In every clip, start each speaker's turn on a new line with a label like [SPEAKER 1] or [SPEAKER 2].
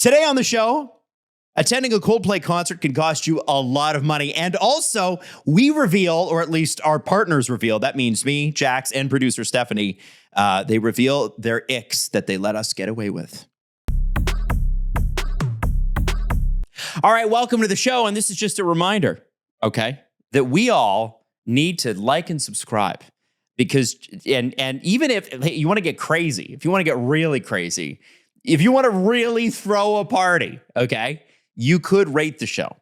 [SPEAKER 1] Today on the show, attending a Coldplay concert can cost you a lot of money. And also, we reveal, or at least our partners reveal, that means me, Jax, and producer Stephanie, they reveal their icks that they let us get away with. All right, welcome to the show. And this is just a reminder, okay, that we all need to like and subscribe. Because, and even if you want to get crazy, if you want to get really crazy, if you want to really throw a party, okay, you could rate the show.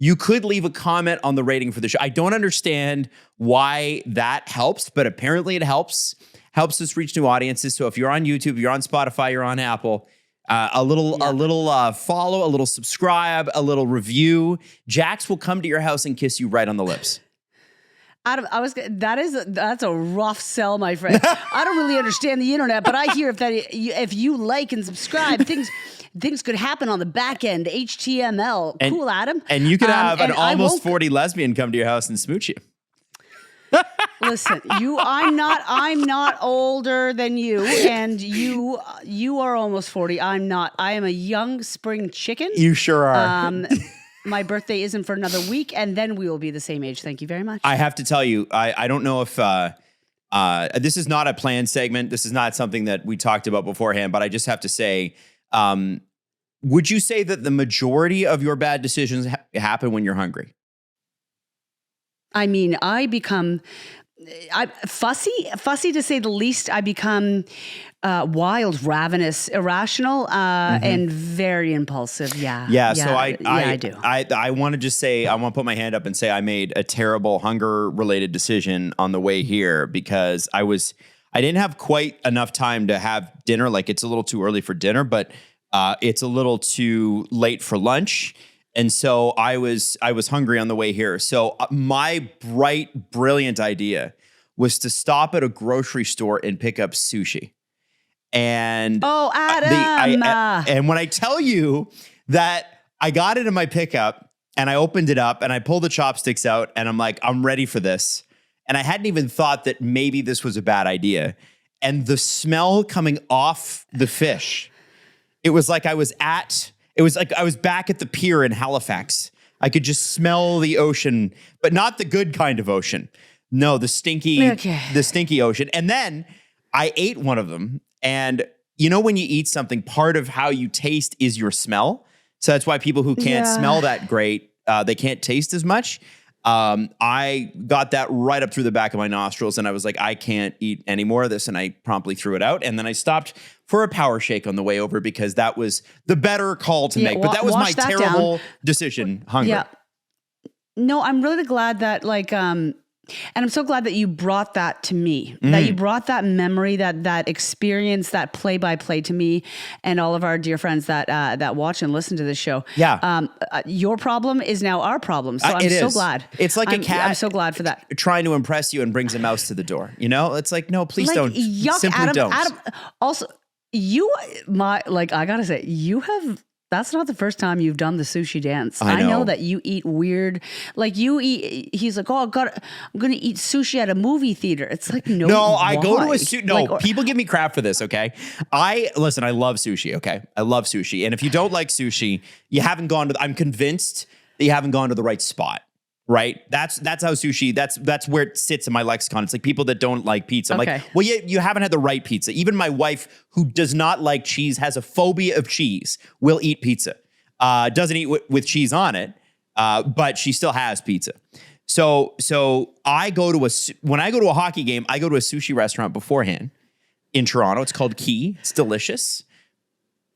[SPEAKER 1] You could leave a comment on the rating for the show. I don't understand why that helps, but apparently it helps us reach new audiences. So if you're on YouTube, you're on Spotify, you're on Apple, a little follow, a little subscribe, a little review. Jax will come to your house and kiss you right on the lips.
[SPEAKER 2] Adam, that's a rough sell, my friend. I don't really understand the internet, but I hear if you like and subscribe, things could happen on the back end. HTML, cool, Adam.
[SPEAKER 1] And you could have an almost 40 lesbian come to your house and smooch you.
[SPEAKER 2] Listen, I'm not older than you, and you are almost 40. I'm not. I am a young spring chicken.
[SPEAKER 1] You sure are.
[SPEAKER 2] My birthday isn't for another week, and then we will be the same age. Thank you very much.
[SPEAKER 1] I have to tell you, I don't know if this is not a planned segment. This is not something that we talked about beforehand, but I just have to say, would you say that the majority of your bad decisions happen when you're hungry?
[SPEAKER 2] I mean, I become fussy to say the least. I become wild, ravenous, irrational, and very impulsive. Yeah.
[SPEAKER 1] So I
[SPEAKER 2] do.
[SPEAKER 1] I want to just say, I want to put my hand up and say I made a terrible hunger-related decision on the way here because I didn't have quite enough time to have dinner. Like, it's a little too early for dinner, but it's a little too late for lunch. And so I was hungry on the way here. So my brilliant idea was to stop at a grocery store and pick up sushi. And
[SPEAKER 2] Adam!
[SPEAKER 1] And when I tell you that I got it in my pickup and I opened it up and I pulled the chopsticks out and I'm like, I'm ready for this. And I hadn't even thought that maybe this was a bad idea. And the smell coming off the fish, it was like I was back at the pier in Halifax. I could just smell the ocean, but not the good kind of ocean. No, the stinky ocean. And then I ate one of them. And you know, when you eat something, part of how you taste is your smell. So that's why people who can't smell that great, they can't taste as much. I got that right up through the back of my nostrils and I was like, I can't eat any more of this. And I promptly threw it out. And then I stopped for a power shake on the way over because that was the better call to make. But that was my terrible decision, hunger.
[SPEAKER 2] Yeah. No, I'm really glad that and I'm so glad that you brought that to me, that you brought that memory, that experience, that play-by-play to me and all of our dear friends that watch and listen to this show.
[SPEAKER 1] Yeah.
[SPEAKER 2] Your problem is now our problem. So I'm so glad.
[SPEAKER 1] It's like a cat.
[SPEAKER 2] I'm so glad for that.
[SPEAKER 1] Trying to impress you and brings a mouse to the door. You know, it's like, no, please don't.
[SPEAKER 2] Yuck,
[SPEAKER 1] Simply don't.
[SPEAKER 2] Adam, also, I gotta say, that's not the first time you've done the sushi dance. I know that you eat weird, he's like, I'm going to eat sushi at a movie theater. It's like, no,
[SPEAKER 1] I go to a sushi. No, people give me crap for this. Okay. I love sushi. Okay. I love sushi. And if you don't like sushi, I'm convinced that you haven't gone to the right spot. Right. That's how sushi, that's where it sits in my lexicon. It's like people that don't like pizza. I'm like, well, you haven't had the right pizza. Even my wife, who does not like cheese, has a phobia of cheese, will eat pizza. Doesn't eat with cheese on it, but she still has pizza. So when I go to a hockey game, I go to a sushi restaurant beforehand in Toronto. It's called Key. It's delicious.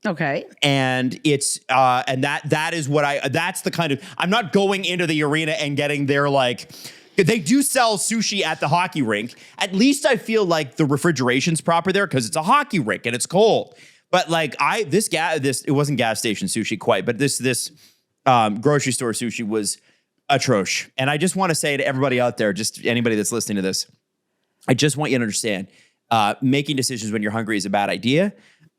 [SPEAKER 2] Okay.
[SPEAKER 1] And it's that is what that's the kind of, I'm not going into the arena and getting their they do sell sushi at the hockey rink. At least I feel like the refrigeration's proper there because it's a hockey rink and it's cold. But it wasn't gas station sushi quite, but this grocery store sushi was atrocious. And I just want to say to everybody out there, just anybody that's listening to this, I just want you to understand, making decisions when you're hungry is a bad idea.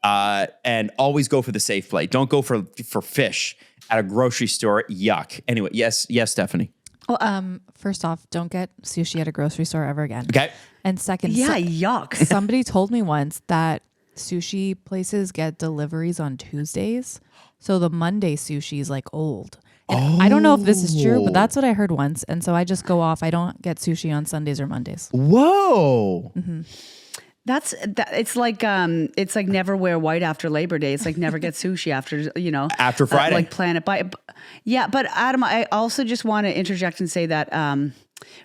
[SPEAKER 1] And always go for the safe play. Don't go for fish at a grocery store. Yuck. Anyway, yes, Stephanie.
[SPEAKER 3] Well, first off, don't get sushi at a grocery store ever again.
[SPEAKER 1] Okay.
[SPEAKER 3] And second,
[SPEAKER 2] yuck.
[SPEAKER 3] Somebody told me once that sushi places get deliveries on Tuesdays. So the Monday sushi is like old. And I don't know if this is true, but that's what I heard once. And so I just go off. I don't get sushi on Sundays or Mondays.
[SPEAKER 1] Whoa.
[SPEAKER 2] It's like never wear white after Labor Day. It's like never get sushi after,
[SPEAKER 1] After Friday.
[SPEAKER 2] like Planet By. Yeah, but Adam, I also just want to interject and say that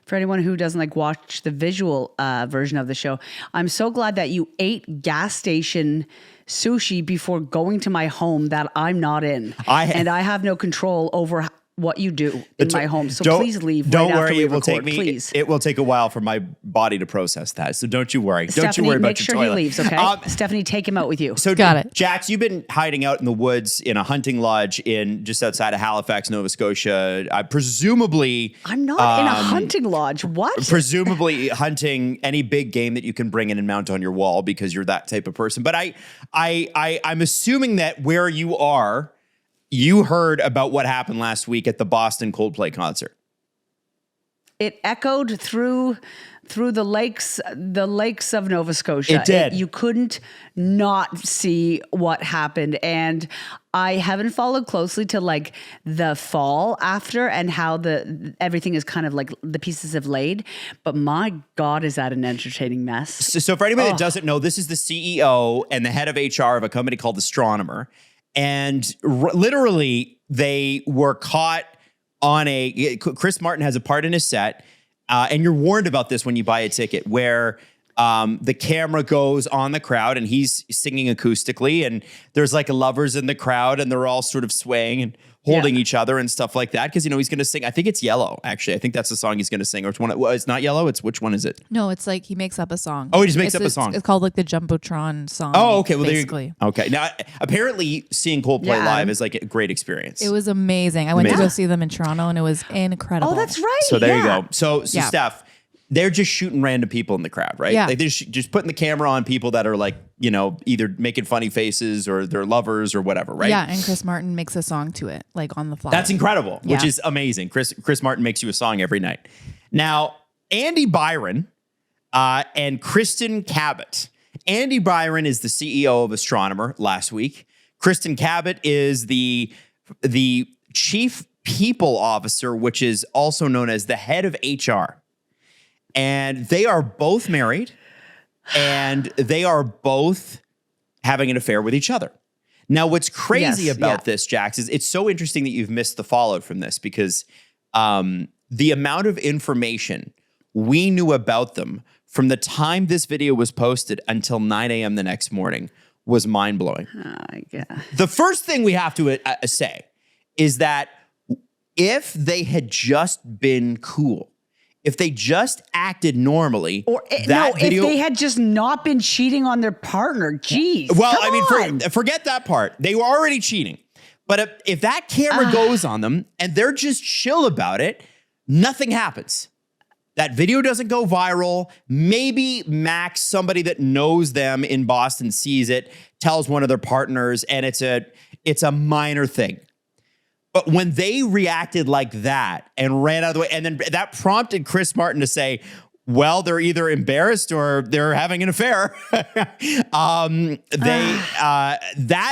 [SPEAKER 2] for anyone who doesn't like watch the visual version of the show, I'm so glad that you ate gas station sushi before going to my home that I'm not in. And I have no control over what you do in my home. So please leave.
[SPEAKER 1] Don't
[SPEAKER 2] right
[SPEAKER 1] worry.
[SPEAKER 2] After we
[SPEAKER 1] It will
[SPEAKER 2] record,
[SPEAKER 1] take me.
[SPEAKER 2] please.
[SPEAKER 1] It will take a while for my body to process that. So don't you worry.
[SPEAKER 2] Stephanie,
[SPEAKER 1] Don't you worry about
[SPEAKER 2] make
[SPEAKER 1] your
[SPEAKER 2] sure
[SPEAKER 1] toilet.
[SPEAKER 2] he leaves, okay? Stephanie, take him out with you.
[SPEAKER 1] So
[SPEAKER 3] Got it.
[SPEAKER 1] Jax, you've been hiding out in the woods in a hunting lodge in just outside of Halifax, Nova Scotia. Presumably,
[SPEAKER 2] I'm not in a hunting lodge. What?
[SPEAKER 1] presumably hunting any big game that you can bring in and mount on your wall because you're that type of person. But I'm assuming that where you are, you heard about what happened last week at the Boston Coldplay concert.
[SPEAKER 2] It echoed through the lakes of Nova Scotia.
[SPEAKER 1] It did.
[SPEAKER 2] You couldn't not see what happened. And I haven't followed closely to like the fall after and how everything is kind of like the pieces have laid. But my God, is that an entertaining mess?
[SPEAKER 1] So for anybody that doesn't know, this is the CEO and the head of HR of a company called Astronomer. And literally, they were caught on Chris Martin has a part in his set, and you're warned about this when you buy a ticket, where the camera goes on the crowd and he's singing acoustically, and there's like lovers in the crowd, and they're all sort of swaying and holding each other and stuff like that. Because, he's going to sing. I think it's Yellow, actually. I think that's the song he's going to sing. Or it's one. Well, it's not Yellow. It's which one is it?
[SPEAKER 3] No, it's like he makes up a song.
[SPEAKER 1] Oh, he just makes up a song.
[SPEAKER 3] It's called like the Jumbotron song.
[SPEAKER 1] Oh, okay. Well,
[SPEAKER 3] basically.
[SPEAKER 1] Okay. Now, apparently, seeing Coldplay live is like a great experience.
[SPEAKER 3] It was amazing. I went to go see them in Toronto, and it was incredible.
[SPEAKER 2] Oh, that's right.
[SPEAKER 1] So there you go. So Steph, they're just shooting random people in the crowd, right?
[SPEAKER 3] Yeah.
[SPEAKER 1] Like they're just putting the camera on people that are like, either making funny faces or they're lovers or whatever, right?
[SPEAKER 3] Yeah, and Chris Martin makes a song to it, like on the fly.
[SPEAKER 1] That's incredible, which
[SPEAKER 3] Yeah.
[SPEAKER 1] is amazing. Chris Martin makes you a song every night. Now, Andy Byron and Kristen Cabot. Andy Byron is the CEO of Astronomer last week. Kristen Cabot is the chief people officer, which is also known as the head of HR. And they are both married, and they are both having an affair with each other. Now, what's crazy about this, Jax, is it's so interesting that you've missed the fallout from this, because the amount of information we knew about them from the time this video was posted until 9 a.m. the next morning was mind-blowing. The first thing we have to say is that if they had just been cool, if they just acted normally,
[SPEAKER 2] if they had just not been cheating on their partner, geez.
[SPEAKER 1] Well,
[SPEAKER 2] come on.
[SPEAKER 1] Forget that part. They were already cheating. But if that camera goes on them and they're just chill about it, nothing happens. That video doesn't go viral. Maybe Max, somebody that knows them in Boston, sees it, tells one of their partners, and it's a minor thing. But when they reacted like that and ran out of the way, and then that prompted Chris Martin to say, well, they're either embarrassed or they're having an affair. That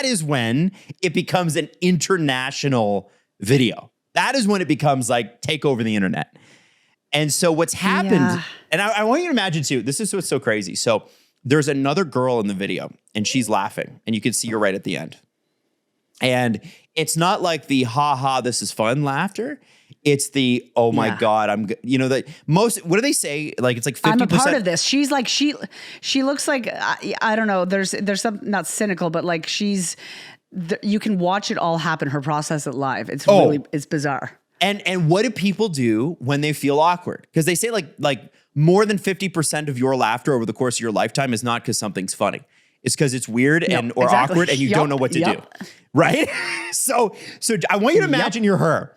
[SPEAKER 1] is when it becomes an international video. That is when it becomes like take over the internet. And so what's happened, and I want you to imagine too, this is what's so crazy. So there's another girl in the video and she's laughing and you can see her right at the end. And it's not like the ha ha, this is fun laughter. It's the, oh my God, the most, what do they say? Like, it's like 50%.
[SPEAKER 2] I'm a part of this. She's like, she looks like, I don't know. There's some, not cynical, but like you can watch it all happen. Her process it live. It's it's bizarre.
[SPEAKER 1] And what do people do when they feel awkward? Because they say like more than 50% of your laughter over the course of your lifetime is not because something's funny. It's because it's weird or awkward and you don't know what to do. Right? So I want you to imagine you're her.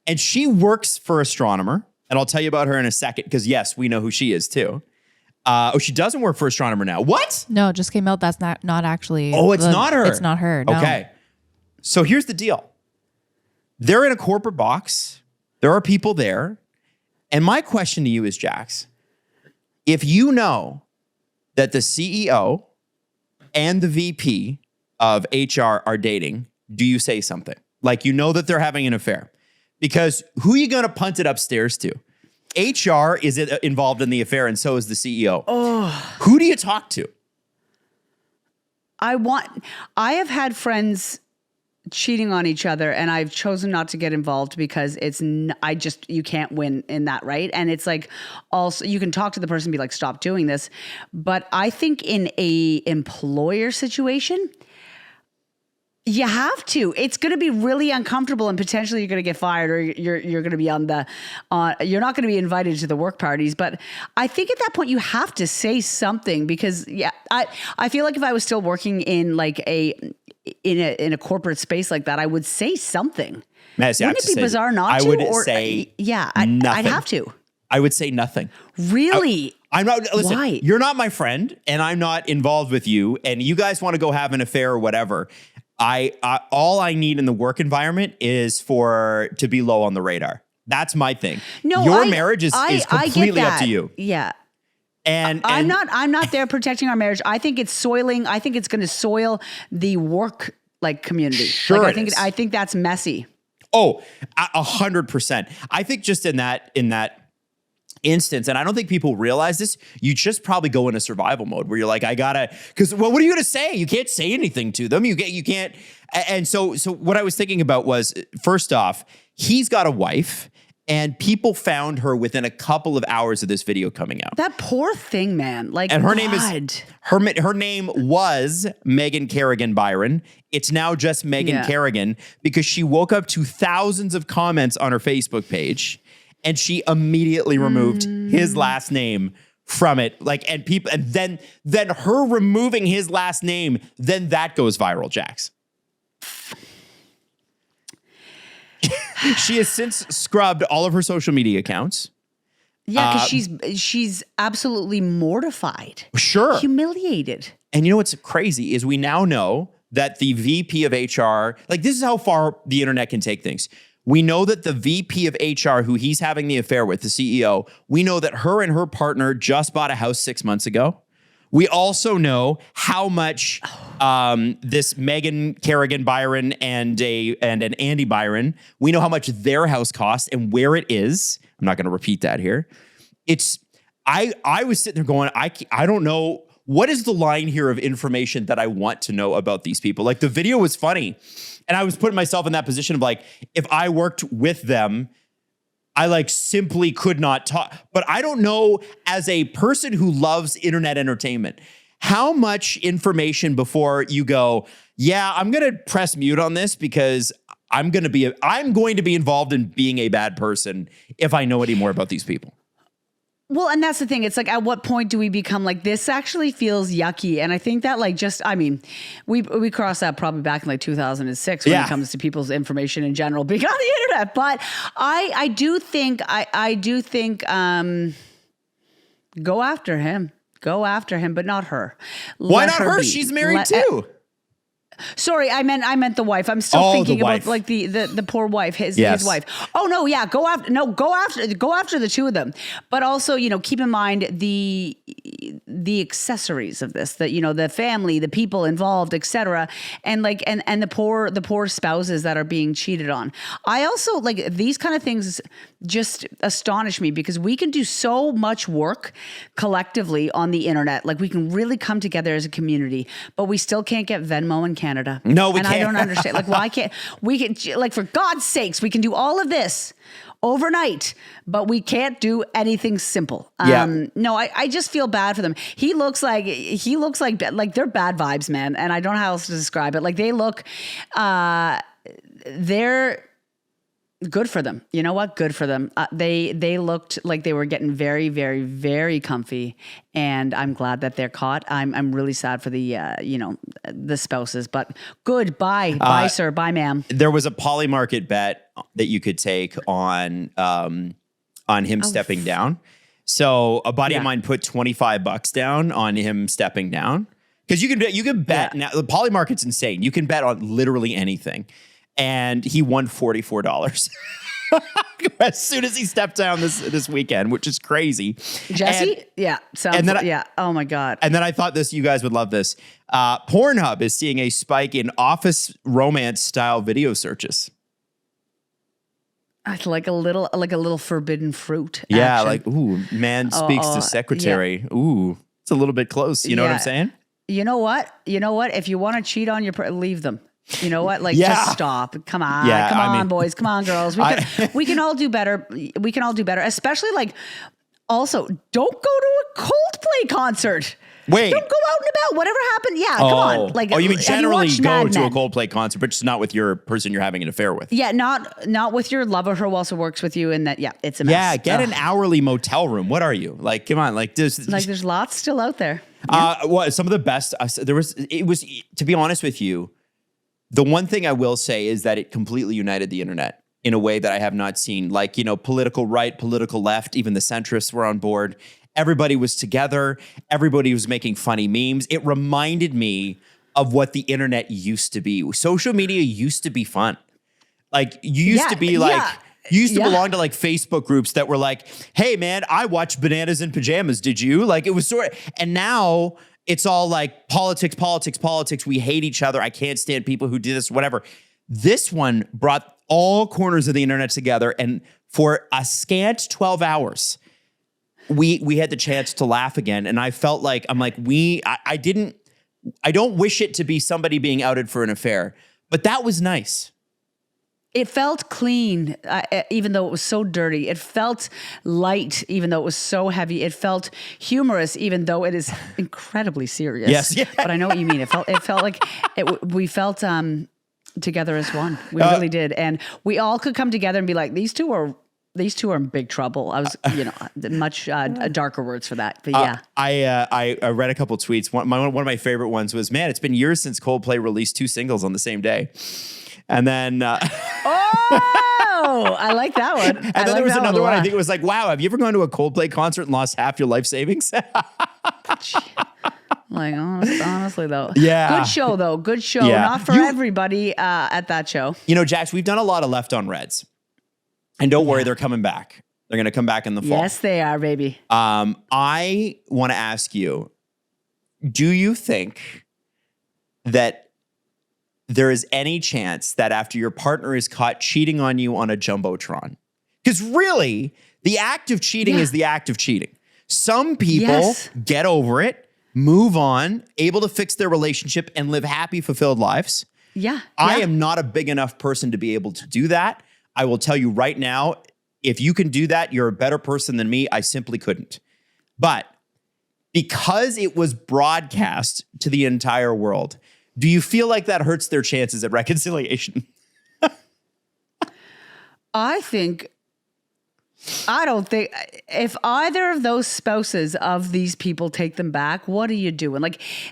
[SPEAKER 1] And she works for Astronomer. And I'll tell you about her in a second because, yes, we know who she is too. She doesn't work for Astronomer now. What?
[SPEAKER 3] No, it just came out. That's not actually.
[SPEAKER 1] Oh, it's not her.
[SPEAKER 3] It's not her. No.
[SPEAKER 1] Okay. So here's the deal. They're in a corporate box. There are people there. And my question to you is, Jax, if you know that the CEO and the VP of HR are dating, do you say something? Like, you know that they're having an affair. Because who are you going to punt it upstairs to? HR is involved in the affair, and so is the CEO.
[SPEAKER 2] Oh.
[SPEAKER 1] Who do you talk to?
[SPEAKER 2] I have had friends cheating on each other, and I've chosen not to get involved because you can't win in that, right? And it's like, also you can talk to the person and be like, stop doing this. But I think in a employer situation, you have to. It's going to be really uncomfortable, and potentially you're going to get fired, or you're going to be you're not going to be invited to the work parties. But I think at that point you have to say something, because I feel like if I was still working in like in a corporate space like that, I would say something. Wouldn't it be bizarre not to?
[SPEAKER 1] I would say nothing.
[SPEAKER 2] I'd have to.
[SPEAKER 1] I would say nothing.
[SPEAKER 2] Really?
[SPEAKER 1] I'm not. Listen,
[SPEAKER 2] why?
[SPEAKER 1] You're not my friend, and I'm not involved with you. And you guys want to go have an affair or whatever. All I need in the work environment is to be low on the radar. That's my thing. No, your marriage is completely up to you.
[SPEAKER 2] Yeah.
[SPEAKER 1] And
[SPEAKER 2] I'm not there protecting our marriage. I think it's soiling. I think it's going to soil the work community.
[SPEAKER 1] Sure,
[SPEAKER 2] I think that's messy.
[SPEAKER 1] Oh, 100%. I think just in that instance, and I don't think people realize this, you just probably go into survival mode where you're like, because what are you going to say? You can't say anything to them. You can't. And so what I was thinking about was, first off, he's got a wife, and people found her within a couple of hours of this video coming out.
[SPEAKER 2] That poor thing, man.
[SPEAKER 1] And her name was Megan Kerrigan Byron. It's now just Megan Kerrigan, because she woke up to thousands of comments on her Facebook page, and she immediately removed his last name from it. And then her removing his last name, then that goes viral, Jax. She has since scrubbed all of her social media accounts.
[SPEAKER 2] Yeah, because she's absolutely mortified.
[SPEAKER 1] Sure.
[SPEAKER 2] Humiliated.
[SPEAKER 1] And you know what's crazy is we now know that the VP of HR, this is how far the internet can take things. We know that the VP of HR, who he's having the affair with, the CEO, we know that her and her partner just bought a house 6 months ago. We also know how much this Megan Kerrigan Byron and an Andy Byron, we know how much their house costs and where it is. I'm not going to repeat that here. I was sitting there going, I don't know. What is the line here of information that I want to know about these people? The video was funny. And I was putting myself in that position of if I worked with them, I simply could not talk. But I don't know, as a person who loves internet entertainment, how much information before you go, yeah, I'm going to press mute on this because I'm going to be involved in being a bad person if I know any more about these people.
[SPEAKER 2] Well, and that's the thing. It's at what point do we become this actually feels yucky? And I think that we crossed that probably back in 2006 when it comes to people's information in general being on the internet. But I do think go after him, but not her.
[SPEAKER 1] Why not her? She's married too.
[SPEAKER 2] Sorry, I meant the wife. I'm still thinking about the poor wife, his wife. Oh no, yeah, go after the two of them. But also, keep in mind the accessories of this, that the family, the people involved, etc. And and the poor spouses that are being cheated on. I also these kind of things just astonish me, because we can do so much work collectively on the internet. We can really come together as a community, but we still can't get Venmo in Canada.
[SPEAKER 1] No, we can't.
[SPEAKER 2] I don't understand. Why can't we? Can for God's sakes, we can do all of this overnight, but we can't do anything simple. No, I just feel bad for them. He looks like they're bad vibes, man. And I don't know how else to describe it. They look, they're good for them. You know what? Good for them. They looked like they were getting very, very, very comfy, and I'm glad that they're caught. I'm really sad for the spouses, but good. Bye, sir. Bye, ma'am.
[SPEAKER 1] There was a Polymarket bet that you could take on him stepping down. So a buddy of mine put $25 down on him stepping down, because you can bet now. The Polymarket's insane. You can bet on literally anything. and he won $44 as soon as he stepped down this weekend, which is crazy.
[SPEAKER 2] Jesse? Yeah. Yeah. Oh my God.
[SPEAKER 1] And then I thought you guys would love this. Pornhub is seeing a spike in office romance style video searches.
[SPEAKER 2] It's like a little forbidden fruit.
[SPEAKER 1] Yeah,
[SPEAKER 2] action.
[SPEAKER 1] like, ooh, man speaks to secretary. Yeah. Ooh, it's a little bit close. You know what I'm saying?
[SPEAKER 2] You know what? If you want to cheat on leave them. You know what? Like, just stop. Come on. Come on, boys. Come on, girls. We can all do better. We can all do better. Especially also, don't go to a Coldplay concert.
[SPEAKER 1] Wait.
[SPEAKER 2] Don't go out and about. Whatever happened. Yeah, come on.
[SPEAKER 1] You mean generally go to a Coldplay concert, but just not with your person you're having an affair with.
[SPEAKER 2] Yeah, not with your lover who also works with you, and that. Yeah, it's a mess.
[SPEAKER 1] Yeah, get an hourly motel room. What are you like? Come on,
[SPEAKER 2] there's lots still out there.
[SPEAKER 1] Some of the best. It was to be honest with you. The one thing I will say is that it completely united the internet in a way that I have not seen. Political right, political left, even the centrists were on board. Everybody was together. Everybody was making funny memes. It reminded me of what the internet used to be. Social media used to be fun. Like, you used to be you used to belong to Facebook groups that were like, hey man, I watched Bananas in Pajamas. Did you? It was and now it's all like politics. We hate each other. I can't stand people who do this, whatever. This one brought all corners of the internet together. And for a scant 12 hours, we had the chance to laugh again. And I felt like, I don't wish it to be somebody being outed for an affair, but that was nice.
[SPEAKER 2] It felt clean, even though it was so dirty. It felt light, even though it was so heavy. It felt humorous, even though it is incredibly serious.
[SPEAKER 1] Yes, yeah.
[SPEAKER 2] But I know what you mean. It felt like we felt together as one. We really did, and we all could come together and be like, these two are in big trouble. I was, much darker words for that. But yeah,
[SPEAKER 1] I read a couple tweets. One of my favorite ones was, man, it's been years since Coldplay released 2 singles on the same day. And then,
[SPEAKER 2] I like that one.
[SPEAKER 1] And then there was another one. I think it was like, wow, have you ever gone to a Coldplay concert and lost half your life savings?
[SPEAKER 2] Honestly though.
[SPEAKER 1] Yeah.
[SPEAKER 2] Good show though. Good show.
[SPEAKER 1] Yeah.
[SPEAKER 2] Not for everybody at that show.
[SPEAKER 1] Jax, we've done a lot of Left on Reds. And don't worry, they're coming back. They're going to come back in the fall.
[SPEAKER 2] Yes, they are, baby.
[SPEAKER 1] I want to ask you, do you think that there is any chance that after your partner is caught cheating on you on a Jumbotron? Because really, the act of cheating is the act of cheating. Some people get over it, move on, able to fix their relationship and live happy, fulfilled lives.
[SPEAKER 2] Yeah.
[SPEAKER 1] I am not a big enough person to be able to do that. I will tell you right now, if you can do that, you're a better person than me. I simply couldn't. But because it was broadcast to the entire world, do you feel like that hurts their chances at reconciliation?
[SPEAKER 2] I don't think if either of those spouses of these people take them back, what are you doing?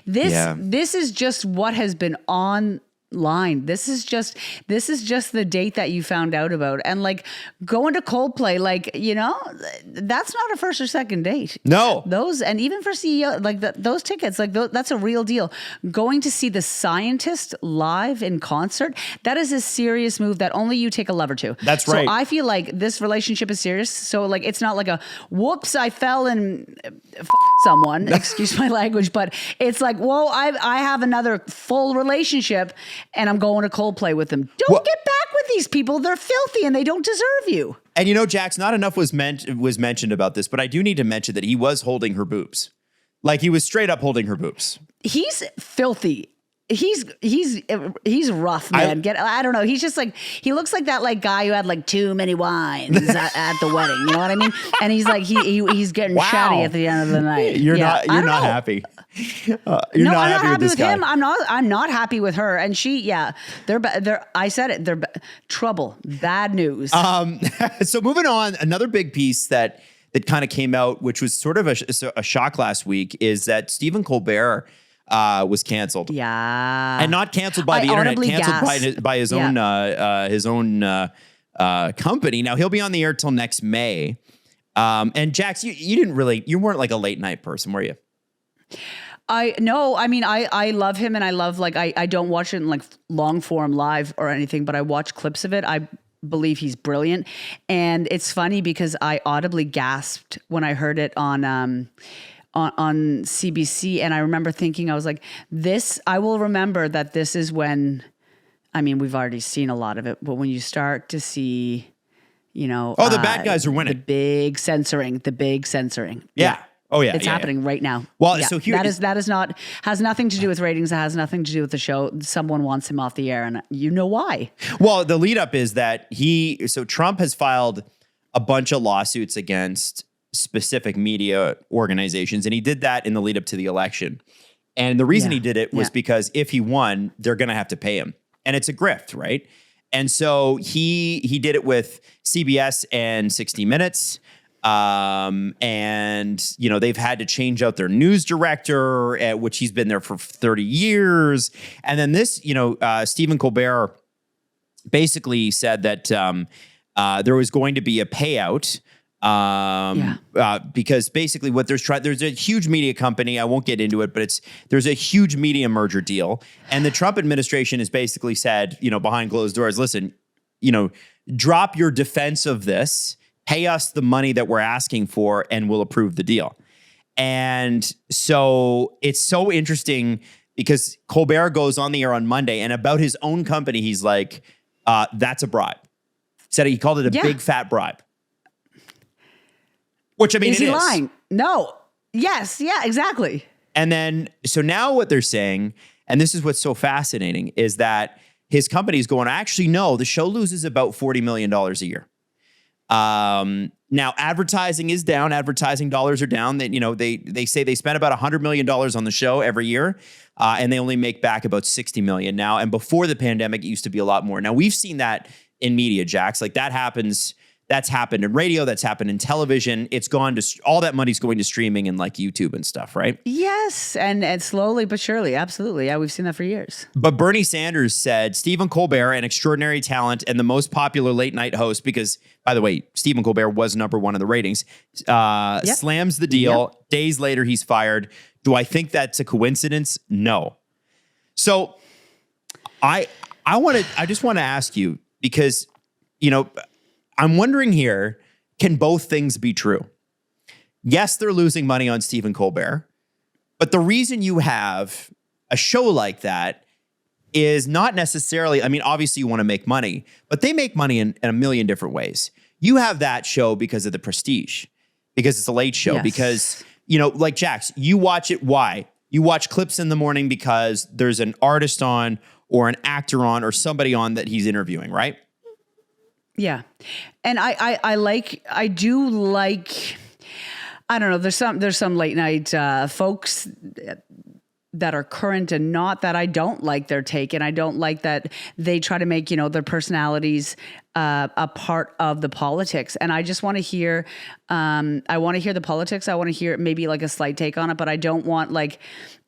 [SPEAKER 2] This is just what has been online. This is just the date that you found out about. And going to Coldplay, that's not a first or second date.
[SPEAKER 1] No.
[SPEAKER 2] Those, and even for CEO, those tickets, that's a real deal. Going to see the Scientist live in concert, that is a serious move that only you take a lover to.
[SPEAKER 1] That's right.
[SPEAKER 2] So I feel like this relationship is serious. So it's not like a whoops, I fell and someone, excuse my language, but it's like, whoa, I have another full relationship and I'm going to Coldplay with them. Don't get back with these people. They're filthy and they don't deserve you.
[SPEAKER 1] And Jax, not enough was mentioned about this, but I do need to mention that he was holding her boobs. He was straight up holding her boobs.
[SPEAKER 2] He's filthy. He's rough, man. I don't know. He's just he looks like that guy who had too many wines at the wedding. You know what I mean? And he's he's getting chatty at the end of the night.
[SPEAKER 1] You're not happy. You're not happy with this guy.
[SPEAKER 2] Him. I'm not happy with her. And she, they're. I said it. They're trouble. Bad news.
[SPEAKER 1] So moving on, another big piece that kind of came out, which was sort of a shock last week, is that Stephen Colbert was canceled.
[SPEAKER 2] Yeah.
[SPEAKER 1] And not canceled by the internet, canceled by his own company. Now he'll be on the air till next May. And Jax, you weren't a late night person, were you?
[SPEAKER 2] I no, I mean, I love him, and I love, like, I don't watch it in like long form live or anything, but I watch clips of it. I believe he's brilliant. And it's funny because I audibly gasped when I heard it on CBC. And I remember thinking, I was like, I will remember that this is when, I mean, we've already seen a lot of it, but when you start to see, the
[SPEAKER 1] bad guys are winning.
[SPEAKER 2] The big censoring.
[SPEAKER 1] Yeah. Oh yeah.
[SPEAKER 2] It's happening right now.
[SPEAKER 1] Well,
[SPEAKER 2] yeah.
[SPEAKER 1] so here
[SPEAKER 2] has nothing to do with ratings. It has nothing to do with the show. Someone wants him off the air, and you know why.
[SPEAKER 1] Well, the lead up is that Trump has filed a bunch of lawsuits against specific media organizations, and he did that in the lead up to the election. And the reason he did it was because if he won, they're going to have to pay him, and it's a grift, right? And so he did it with CBS and 60 Minutes. And they've had to change out their news director, which he's been there for 30 years. And then this, Stephen Colbert basically said that there was going to be a payout because basically what there's a huge media company. I won't get into it, but there's a huge media merger deal. And the Trump administration has basically said, behind closed doors, listen, drop your defense of this. Pay us the money that we're asking for, and we'll approve the deal. And so it's so interesting because Colbert goes on the air on Monday, and about his own company, he's like, that's a bribe. He called it a big fat bribe. Which, I mean,
[SPEAKER 2] is he lying? No. Yes. Yeah, exactly.
[SPEAKER 1] And then, so now what they're saying, and this is what's so fascinating, is that his company's going, actually, no, the show loses about $40 million a year. Now advertising is down. Advertising dollars are down. They say they spend about $100 million on the show every year. And they only make back about 60 million now. And before the pandemic, it used to be a lot more. Now we've seen that in media, Jax, like that happens. That's happened in radio. That's happened in television. It's gone to all that money's going to streaming and like YouTube and stuff, right?
[SPEAKER 2] Yes. And slowly but surely. Absolutely. Yeah. We've seen that for years.
[SPEAKER 1] But Bernie Sanders said Stephen Colbert, an extraordinary talent and the most popular late night host, because by the way, Stephen Colbert was number one in the ratings, slams the deal. Yep. Days later, he's fired. Do I think that's a coincidence? No. So I just want to ask you because, I'm wondering here, can both things be true? Yes, they're losing money on Stephen Colbert, but the reason you have a show like that is not necessarily, I mean, obviously you want to make money, but they make money in a million different ways. You have that show because of the prestige, because it's a late show, because, like Jax, you watch it. Why? You watch clips in the morning because there's an artist on or an actor on or somebody on that he's interviewing, right?
[SPEAKER 2] Yeah. And I do like, I don't know, there's some late night folks that are current and not, that I don't like their take. And I don't like that they try to make, their personalities a part of the politics. And I just want to hear, I want to hear the politics. I want to hear maybe like a slight take on it, but I don't want like,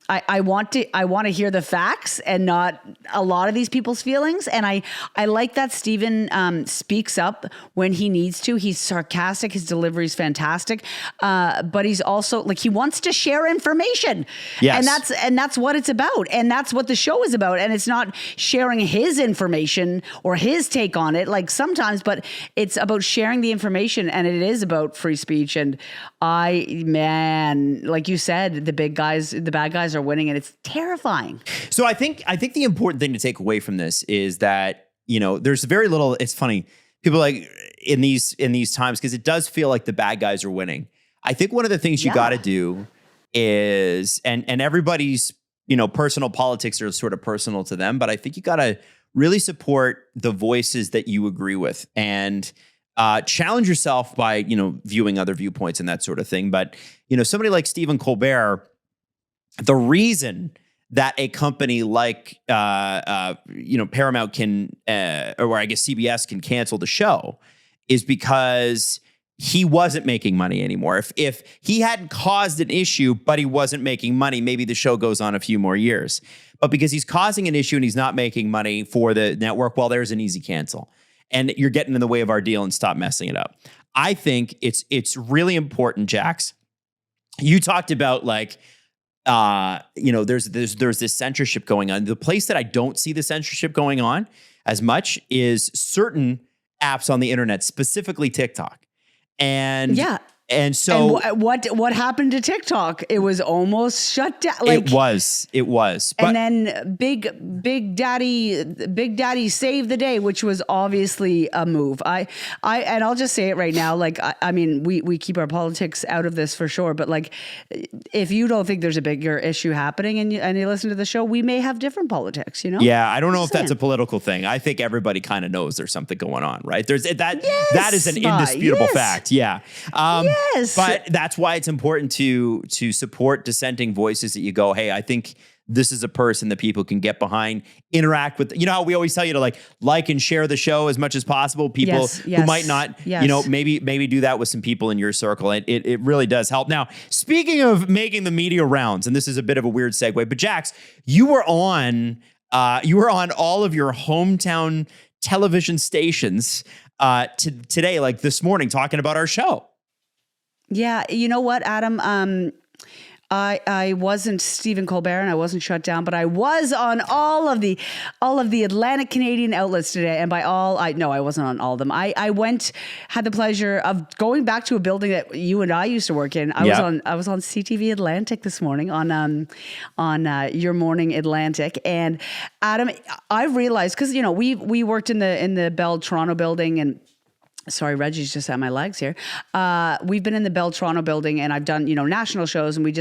[SPEAKER 2] I want to hear the facts and not a lot of these people's feelings. And I like that Stephen speaks up when he needs to. He's sarcastic. His delivery is fantastic. But he's also like, he wants to share information.
[SPEAKER 1] Yes.
[SPEAKER 2] And that's what it's about. And that's what the show is about. And it's not sharing his information or his take on it like sometimes, but it's about sharing the information, and it is about free speech. And like you said, the bad guys are winning, and it's terrifying.
[SPEAKER 1] So I think the important thing to take away from this is that, there's very little, it's funny, people like in these times, because it does feel like the bad guys are winning. I think one of the things you got to do is, and everybody's, personal politics are sort of personal to them, but I think you got to really support the voices that you agree with and challenge yourself by, viewing other viewpoints and that sort of thing. But, somebody like Stephen Colbert, the reason that a company like, Paramount can, or I guess CBS can cancel the show is because he wasn't making money anymore. If he hadn't caused an issue, but he wasn't making money, maybe the show goes on a few more years. But because he's causing an issue and he's not making money for the network, well, there's an easy cancel. And you're getting in the way of our deal and stop messing it up. I think it's really important, Jax. You talked about like, there's this censorship going on. The place that I don't see the censorship going on as much is certain apps on the internet, specifically TikTok. And
[SPEAKER 2] Yeah.
[SPEAKER 1] And so
[SPEAKER 2] and what happened to TikTok? It was almost shut down.
[SPEAKER 1] it was. But
[SPEAKER 2] And then Big Daddy saved the day, which was obviously a move. And I'll just say it right now. Like, I mean, we keep our politics out of this for sure. But like, if you don't think there's a bigger issue happening and you listen to the show, we may have different politics, you know?
[SPEAKER 1] Yeah, I don't know if that's a political thing. I think everybody kind of knows there's something going on, right? That is an indisputable fact. Yeah.
[SPEAKER 2] Yes.
[SPEAKER 1] But that's why it's important to support dissenting voices that you go, hey, I think this is a person that people can get behind, interact with. You know how we always tell you to like and share the show as much as possible. People who might not, maybe do that with some people in your circle. It really does help. Now, speaking of making the media rounds, and this is a bit of a weird segue, but Jax, you were on all of your hometown television stations today, like this morning, talking about our show.
[SPEAKER 2] Yeah, you know what, Adam? I wasn't Stephen Colbert and I wasn't shut down, but I was on all of the Atlantic Canadian outlets today. And by all, I wasn't on all of them. I had the pleasure of going back to a building that you and I used to work in. I was on CTV Atlantic this morning on Your Morning Atlantic. And Adam, I realized, because we worked in the Bell Toronto building, and sorry, Reggie's just at my legs here. We've been in the Bell Toronto building, and I've done, national shows, and we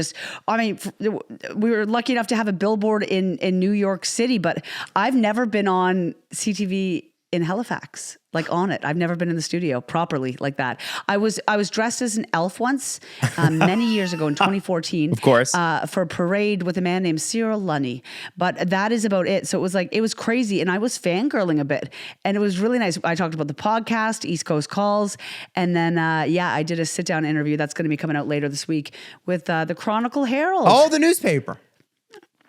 [SPEAKER 2] were lucky enough to have a billboard in New York City, but I've never been on CTV in Halifax, like on it. I've never been in the studio properly like that. I was dressed as an elf once, many years ago in 2014.
[SPEAKER 1] Of course.
[SPEAKER 2] For a parade with a man named Cyril Lunny. But that is about it. So it was crazy. And I was fangirling a bit. And it was really nice. I talked about the podcast, East Coast Calls. And then, I did a sit-down interview that's going to be coming out later this week with the Chronicle Herald.
[SPEAKER 1] Oh, the newspaper.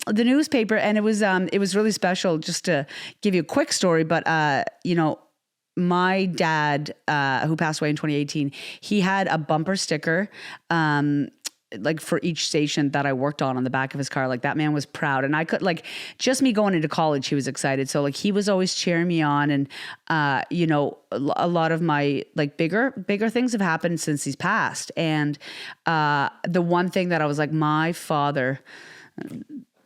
[SPEAKER 2] And it was really special. Just to give you a quick story, but my dad, who passed away in 2018, he had a bumper sticker, like for each station that I worked on the back of his car. Like, that man was proud, and I could, just me going into college, he was excited. So he was always cheering me on, and a lot of my bigger things have happened since he's passed, and the one thing that I was like, my father.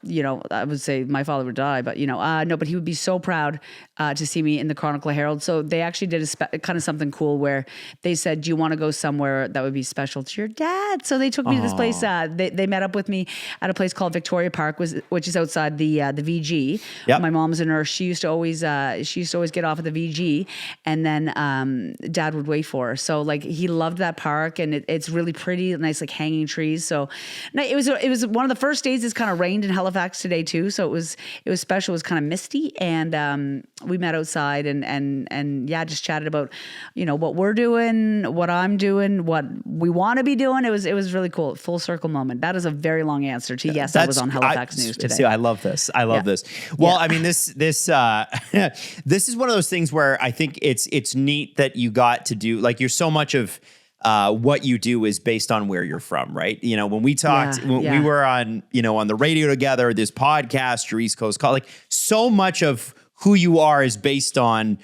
[SPEAKER 2] I would say my father would die, but no, but he would be so proud to see me in the Chronicle Herald. So they actually did kind of something cool where they said, do you want to go somewhere that would be special to your dad? So they took me to this place. They met up with me at a place called Victoria Park, which is outside the VG. Yep. My mom's a nurse. She used to always get off at the VG, and then Dad would wait for her. So he loved that park, and it's really pretty, nice hanging trees. So it was one of the first days it's kind of rained in Halifax today too. So it was special. It was kind of misty, and we met outside and just chatted about, what we're doing, what I'm doing, what we want to be doing. It was really cool. Full circle moment. That is a very long answer to yes. I was on Halifax News today.
[SPEAKER 1] See, I love this. This. Well, I mean, this this is one of those things where I think it's neat that you got to do, you're so much of what you do is based on where you're from, right? When we talked, we were on, on the radio together, this podcast, your East Coast Call, so much of who you are is based on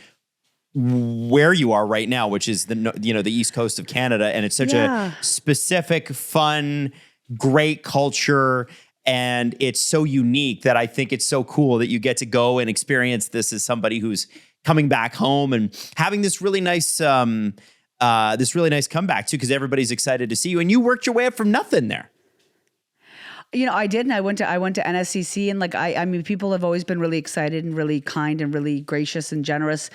[SPEAKER 1] where you are right now, which is the East Coast of Canada. And it's such a specific, fun, great culture. And it's so unique that I think it's so cool that you get to go and experience this as somebody who's coming back home and having this really nice, comeback too, because everybody's excited to see you. And you worked your way up from nothing there.
[SPEAKER 2] I did, and I went to NSCC, and I mean, people have always been really excited and really kind and really gracious and generous.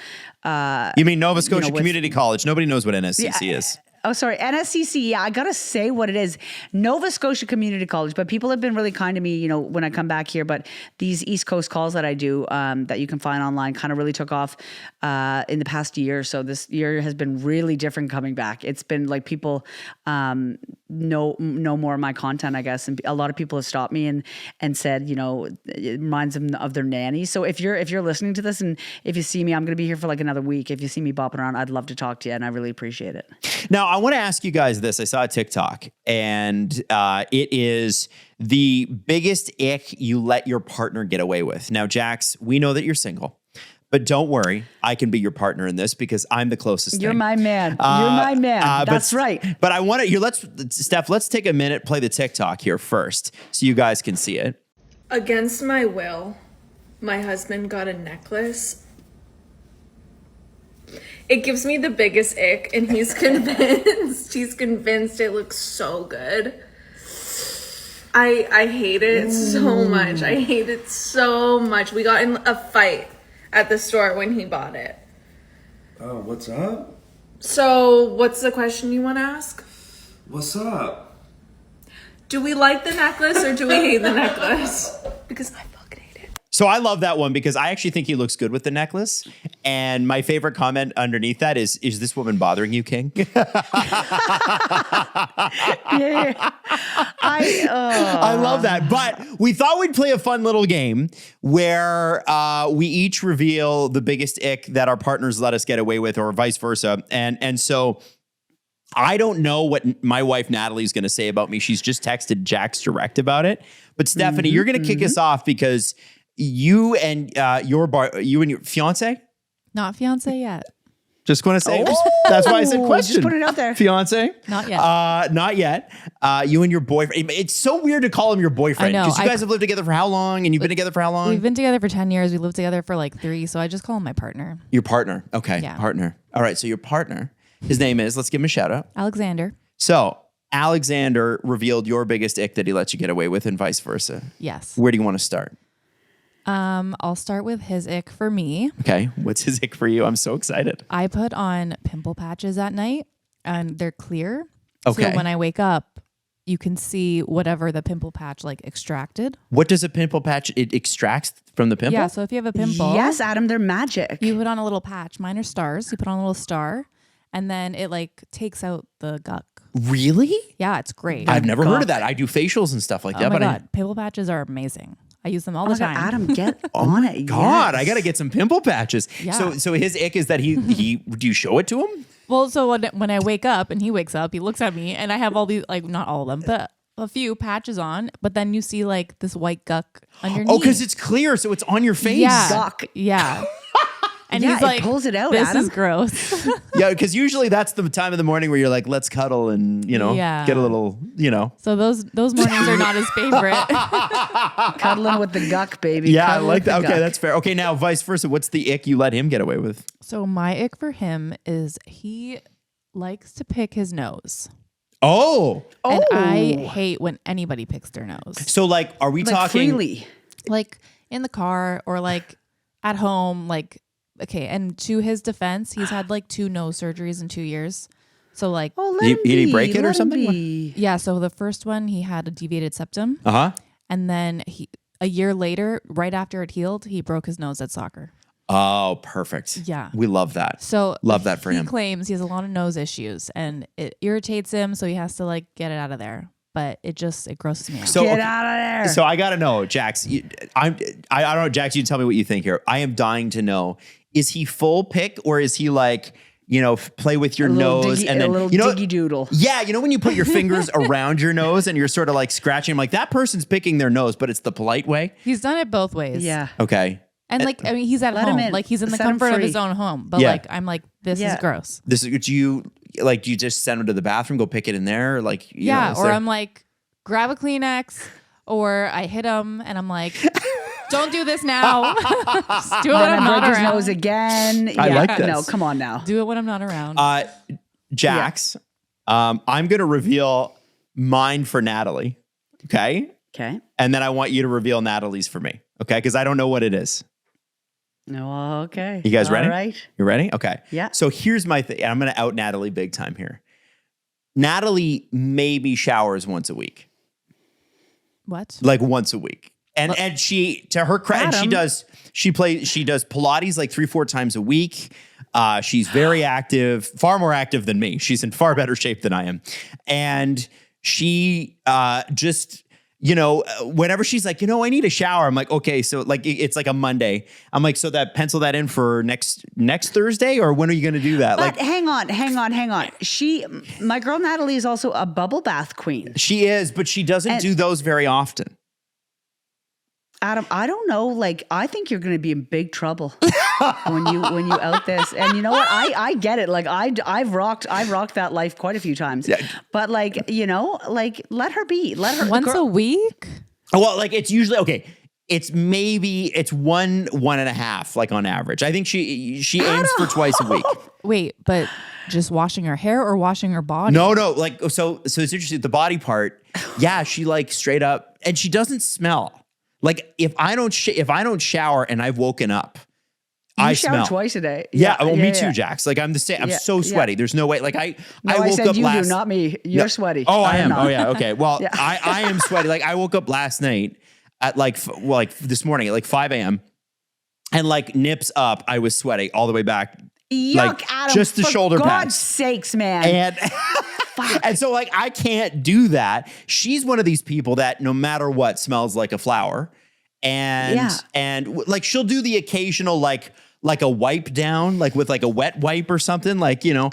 [SPEAKER 1] You mean Nova Scotia Community College? Nobody knows what NSCC is.
[SPEAKER 2] Oh, sorry. NSCC. Yeah, I got to say what it is. Nova Scotia Community College. But people have been really kind to me, when I come back here. But these East Coast calls that I do, that you can find online, kind of really took off in the past year. So this year has been really different coming back. It's been people know more of my content, I guess. And a lot of people have stopped me and said, it reminds them of their nanny. So if you're listening to this and if you see me, I'm going to be here for another week. If you see me bopping around, I'd love to talk to you, and I really appreciate it.
[SPEAKER 1] Now, I want to ask you guys this. I saw a TikTok, and it is the biggest ick you let your partner get away with. Now, Jax, we know that you're single, but don't worry. I can be your partner in this because I'm the closest
[SPEAKER 2] You're
[SPEAKER 1] thing.
[SPEAKER 2] my man. You're my man. That's right.
[SPEAKER 1] But I want to, Steph, let's take a minute, play the TikTok here first so you guys can see it.
[SPEAKER 4] Against my will, my husband got a necklace. It gives me the biggest ick, and he's convinced. He's convinced it looks so good. I hate it so much. I hate it so much. We got in a fight at the store when he bought it.
[SPEAKER 5] Oh, what's up?
[SPEAKER 4] So, what's the question you want to ask?
[SPEAKER 5] What's up?
[SPEAKER 4] Do we like the necklace or do we hate the necklace? Because I fucking hate it.
[SPEAKER 1] So I love that one because I actually think he looks good with the necklace. And my favorite comment underneath that is this woman bothering you, King? I love that. But we thought we'd play a fun little game where we each reveal the biggest ick that our partners let us get away with or vice versa. And so I don't know what my wife Natalie is going to say about me. She's just texted Jax direct about it. But Stephanie, you're going to kick us off because you and your fiance?
[SPEAKER 3] Not fiance yet.
[SPEAKER 1] Just going to say, that's why I said question.
[SPEAKER 2] Just put it out there.
[SPEAKER 1] Fiance?
[SPEAKER 3] Not yet.
[SPEAKER 1] Not yet. You and your boyfriend. It's so weird to call him your boyfriend.
[SPEAKER 3] I know.
[SPEAKER 1] Because you guys have lived together for how long? And you've been together for how long?
[SPEAKER 3] We've been together for 10 years. We lived together for like 3. So I just call him my partner.
[SPEAKER 1] Your partner. Okay.
[SPEAKER 3] Yeah.
[SPEAKER 1] Partner. All right. So your partner, his name is, let's give him a shout out.
[SPEAKER 3] Alexander.
[SPEAKER 1] So Alexander revealed your biggest ick that he lets you get away with and vice versa.
[SPEAKER 3] Yes.
[SPEAKER 1] Where do you want to start?
[SPEAKER 3] I'll start with his ick for me.
[SPEAKER 1] Okay. What's his ick for you? I'm so excited.
[SPEAKER 3] I put on pimple patches at night and they're clear.
[SPEAKER 1] Okay.
[SPEAKER 3] So when I wake up, you can see whatever the pimple patch like extracted.
[SPEAKER 1] What does a pimple patch? It extracts from the pimple?
[SPEAKER 3] Yeah. So if you have a pimple.
[SPEAKER 2] Yes, Adam, they're magic.
[SPEAKER 3] You put on a little patch. Mine are stars. You put on a little star and then it like takes out the guck.
[SPEAKER 1] Really?
[SPEAKER 3] Yeah, it's great.
[SPEAKER 1] I've never heard of that. I do facials and stuff like that.
[SPEAKER 3] Oh my
[SPEAKER 1] but
[SPEAKER 3] God. Pimple patches are amazing. I use them all the time.
[SPEAKER 2] Adam, get on it.
[SPEAKER 1] God,
[SPEAKER 2] Yes.
[SPEAKER 1] I got to get some pimple patches.
[SPEAKER 3] Yeah.
[SPEAKER 1] So his ick is that he do you show it to him?
[SPEAKER 3] Well, so when I wake up and he wakes up, he looks at me and I have all these, like not all of them, but a few patches on, but then you see like this white guck underneath.
[SPEAKER 1] Oh, because it's clear, so it's on your face.
[SPEAKER 3] Yeah.
[SPEAKER 2] Guck.
[SPEAKER 3] Yeah. And
[SPEAKER 2] Yeah,
[SPEAKER 3] he's
[SPEAKER 2] it
[SPEAKER 3] like,
[SPEAKER 2] pulls it out,
[SPEAKER 3] this
[SPEAKER 2] Adam.
[SPEAKER 3] is gross.
[SPEAKER 1] Yeah, because usually that's the time of the morning where you're like, let's cuddle and,
[SPEAKER 3] Yeah.
[SPEAKER 1] get a little,
[SPEAKER 3] So those mornings are not his favorite.
[SPEAKER 2] Cuddling with the guck, baby.
[SPEAKER 1] Yeah, I
[SPEAKER 2] Cuddling
[SPEAKER 1] like
[SPEAKER 2] with the
[SPEAKER 1] that. Okay,
[SPEAKER 2] guck.
[SPEAKER 1] that's fair. Okay, now vice versa. What's the ick you let him get away with?
[SPEAKER 3] So my ick for him is he likes to pick his nose.
[SPEAKER 1] Oh.
[SPEAKER 3] And I hate when anybody picks their nose.
[SPEAKER 1] So like, are we
[SPEAKER 2] Like
[SPEAKER 1] talking?
[SPEAKER 2] freely.
[SPEAKER 3] Like in the car or like at home, like, okay. And to his defense, he's had like 2 nose surgeries in 2 years. So like,
[SPEAKER 2] Oh, let
[SPEAKER 1] Did
[SPEAKER 2] him
[SPEAKER 1] he
[SPEAKER 2] be.
[SPEAKER 1] break it or
[SPEAKER 2] Let him
[SPEAKER 1] something?
[SPEAKER 2] be.
[SPEAKER 3] yeah. So the first one, he had a deviated septum.
[SPEAKER 1] Uh-huh.
[SPEAKER 3] And then a year later, right after it healed, he broke his nose at soccer.
[SPEAKER 1] Oh, perfect.
[SPEAKER 3] Yeah.
[SPEAKER 1] We love that.
[SPEAKER 3] So
[SPEAKER 1] Love that for him.
[SPEAKER 3] He claims he has a lot of nose issues and it irritates him. So he has to like get it out of there. But it grosses me out.
[SPEAKER 1] So
[SPEAKER 2] Get
[SPEAKER 1] okay,
[SPEAKER 2] out of there.
[SPEAKER 1] So I gotta know, Jax. I don't know, Jax. You can tell me what you think here. I am dying to know: is he full pick or is he like play with your
[SPEAKER 2] a little
[SPEAKER 1] nose
[SPEAKER 2] diggy,
[SPEAKER 1] and then
[SPEAKER 2] a little diggy doodle.
[SPEAKER 1] Yeah, when you put your fingers around your nose and you're sort of like scratching. I'm like that person's picking their nose, but it's the polite way.
[SPEAKER 3] He's done it both ways.
[SPEAKER 2] Yeah.
[SPEAKER 1] Okay.
[SPEAKER 3] And like, I mean, he's at
[SPEAKER 2] Let him
[SPEAKER 3] home.
[SPEAKER 2] in.
[SPEAKER 3] Like he's in the
[SPEAKER 2] Set him
[SPEAKER 3] comfort of
[SPEAKER 2] free.
[SPEAKER 3] his own home. But
[SPEAKER 1] Yeah.
[SPEAKER 3] like, I'm like, this
[SPEAKER 2] Yeah.
[SPEAKER 3] is gross.
[SPEAKER 1] Do you just send him to the bathroom, go pick it in there, or like
[SPEAKER 3] Yeah.
[SPEAKER 1] is
[SPEAKER 3] Or
[SPEAKER 1] there-
[SPEAKER 3] I'm like, grab a Kleenex, or I hit him and I'm like, don't do this now. Just do it when
[SPEAKER 2] Then
[SPEAKER 3] I'm
[SPEAKER 2] I
[SPEAKER 3] not
[SPEAKER 2] broke his
[SPEAKER 3] around.
[SPEAKER 2] nose again.
[SPEAKER 1] I like this.
[SPEAKER 2] No, come on now.
[SPEAKER 3] Do it when I'm not around.
[SPEAKER 1] Jax, I'm gonna reveal mine for Natalie. Okay.
[SPEAKER 2] Okay.
[SPEAKER 1] And then I want you to reveal Natalie's for me. Okay. Because I don't know what it is.
[SPEAKER 2] No, okay.
[SPEAKER 1] You guys ready?
[SPEAKER 2] All right.
[SPEAKER 1] You ready? Okay.
[SPEAKER 2] Yeah.
[SPEAKER 1] So here's my thing. I'm going to out Natalie big time here. Natalie maybe showers once a week,
[SPEAKER 3] What?
[SPEAKER 1] like once a week. And she, to her credit, she
[SPEAKER 2] Adam.
[SPEAKER 1] does Pilates like 3-4 times a week. She's very active, far more active than me. She's in far better shape than I am. And she just, whenever she's like, I need a shower, I'm like, okay, so like it's like a Monday. I'm like, so that pencil that in for next Thursday, or when are you going to do that?
[SPEAKER 2] But
[SPEAKER 1] Like,
[SPEAKER 2] hang on. My girl Natalie is also a bubble bath queen.
[SPEAKER 1] she is, but she doesn't do those very often.
[SPEAKER 2] Adam, I don't know. Like, I think you're going to be in big trouble when you out this. And you know what? I get it. Like, I've rocked that life quite a few times.
[SPEAKER 1] Yeah.
[SPEAKER 2] But like, let her be. Let her
[SPEAKER 3] Once a week?
[SPEAKER 1] Well, like it's usually okay. It's one and a half, like on average. I think she aims for twice a week.
[SPEAKER 3] Wait, but just washing her hair or washing her body?
[SPEAKER 1] No, like so it's interesting. The body part, yeah, she like straight up, and she doesn't smell. Like if I don't shower and I've woken up, I
[SPEAKER 2] shower
[SPEAKER 1] smell
[SPEAKER 2] twice a day.
[SPEAKER 1] Yeah, me too, Jax. Like I'm the same. I'm
[SPEAKER 2] Yeah,
[SPEAKER 1] so sweaty. There's no way. Like I woke
[SPEAKER 2] said
[SPEAKER 1] up
[SPEAKER 2] you
[SPEAKER 1] last.
[SPEAKER 2] do, not me. You're sweaty.
[SPEAKER 1] Oh, I am.
[SPEAKER 2] not.
[SPEAKER 1] Oh yeah. Okay. Well,
[SPEAKER 2] Yeah.
[SPEAKER 1] I am sweaty. Like I woke up last night at like this morning at like 5 a.m. and like nips up, I was sweaty all the way back.
[SPEAKER 2] Yuck,
[SPEAKER 1] like,
[SPEAKER 2] Adam.
[SPEAKER 1] just the
[SPEAKER 2] for
[SPEAKER 1] shoulder
[SPEAKER 2] God's
[SPEAKER 1] pads.
[SPEAKER 2] sakes, man.
[SPEAKER 1] And and so like I can't do that. She's one of these people that no matter what smells like a flower. And like she'll do the occasional like a wipe down, like with like a wet wipe or something, like
[SPEAKER 2] Adam,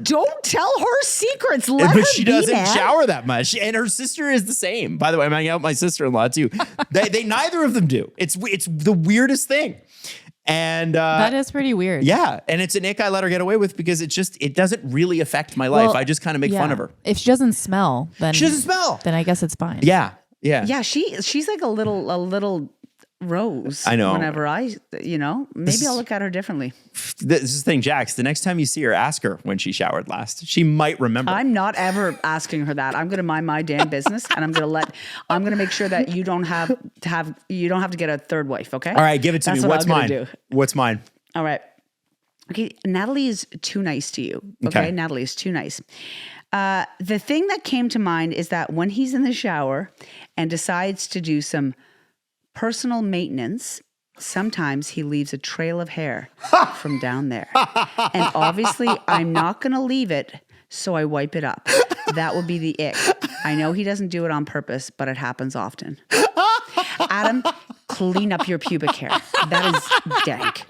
[SPEAKER 2] don't tell her secrets. Let her
[SPEAKER 1] but she
[SPEAKER 2] be,
[SPEAKER 1] doesn't
[SPEAKER 2] man.
[SPEAKER 1] shower that much, and her sister is the same. By the way, I'm hanging out with my sister-in-law too. they neither of them do. It's the weirdest thing, and
[SPEAKER 3] That is pretty weird.
[SPEAKER 1] yeah, and it's an ick I let her get away with because it doesn't really affect my life.
[SPEAKER 3] Well,
[SPEAKER 1] I just kind of make fun of her.
[SPEAKER 3] If she doesn't smell, then
[SPEAKER 1] She doesn't smell.
[SPEAKER 3] Then I guess it's fine.
[SPEAKER 1] Yeah.
[SPEAKER 2] Yeah, she's like a little rose.
[SPEAKER 1] I know.
[SPEAKER 2] Whenever maybe I'll look at her differently.
[SPEAKER 1] This is the thing, Jax. The next time you see her, ask her when she showered last. She might remember.
[SPEAKER 2] I'm not ever asking her that. I'm going to mind my damn business, and I'm going to make sure that you don't have to get a third wife. Okay.
[SPEAKER 1] All right, give it to
[SPEAKER 2] That's
[SPEAKER 1] me.
[SPEAKER 2] what
[SPEAKER 1] What's
[SPEAKER 2] I'm gonna
[SPEAKER 1] mine?
[SPEAKER 2] do.
[SPEAKER 1] What's mine?
[SPEAKER 2] All right. Okay, Natalie is too nice to you. Okay, Natalie is too nice. The thing that came to mind is that when he's in the shower and decides to do some personal maintenance, sometimes he leaves a trail of hair from down there. And obviously, I'm not going to leave it, so I wipe it up. That would be the ick. I know he doesn't do it on purpose, but it happens often. Adam, clean up your pubic hair. That is dank.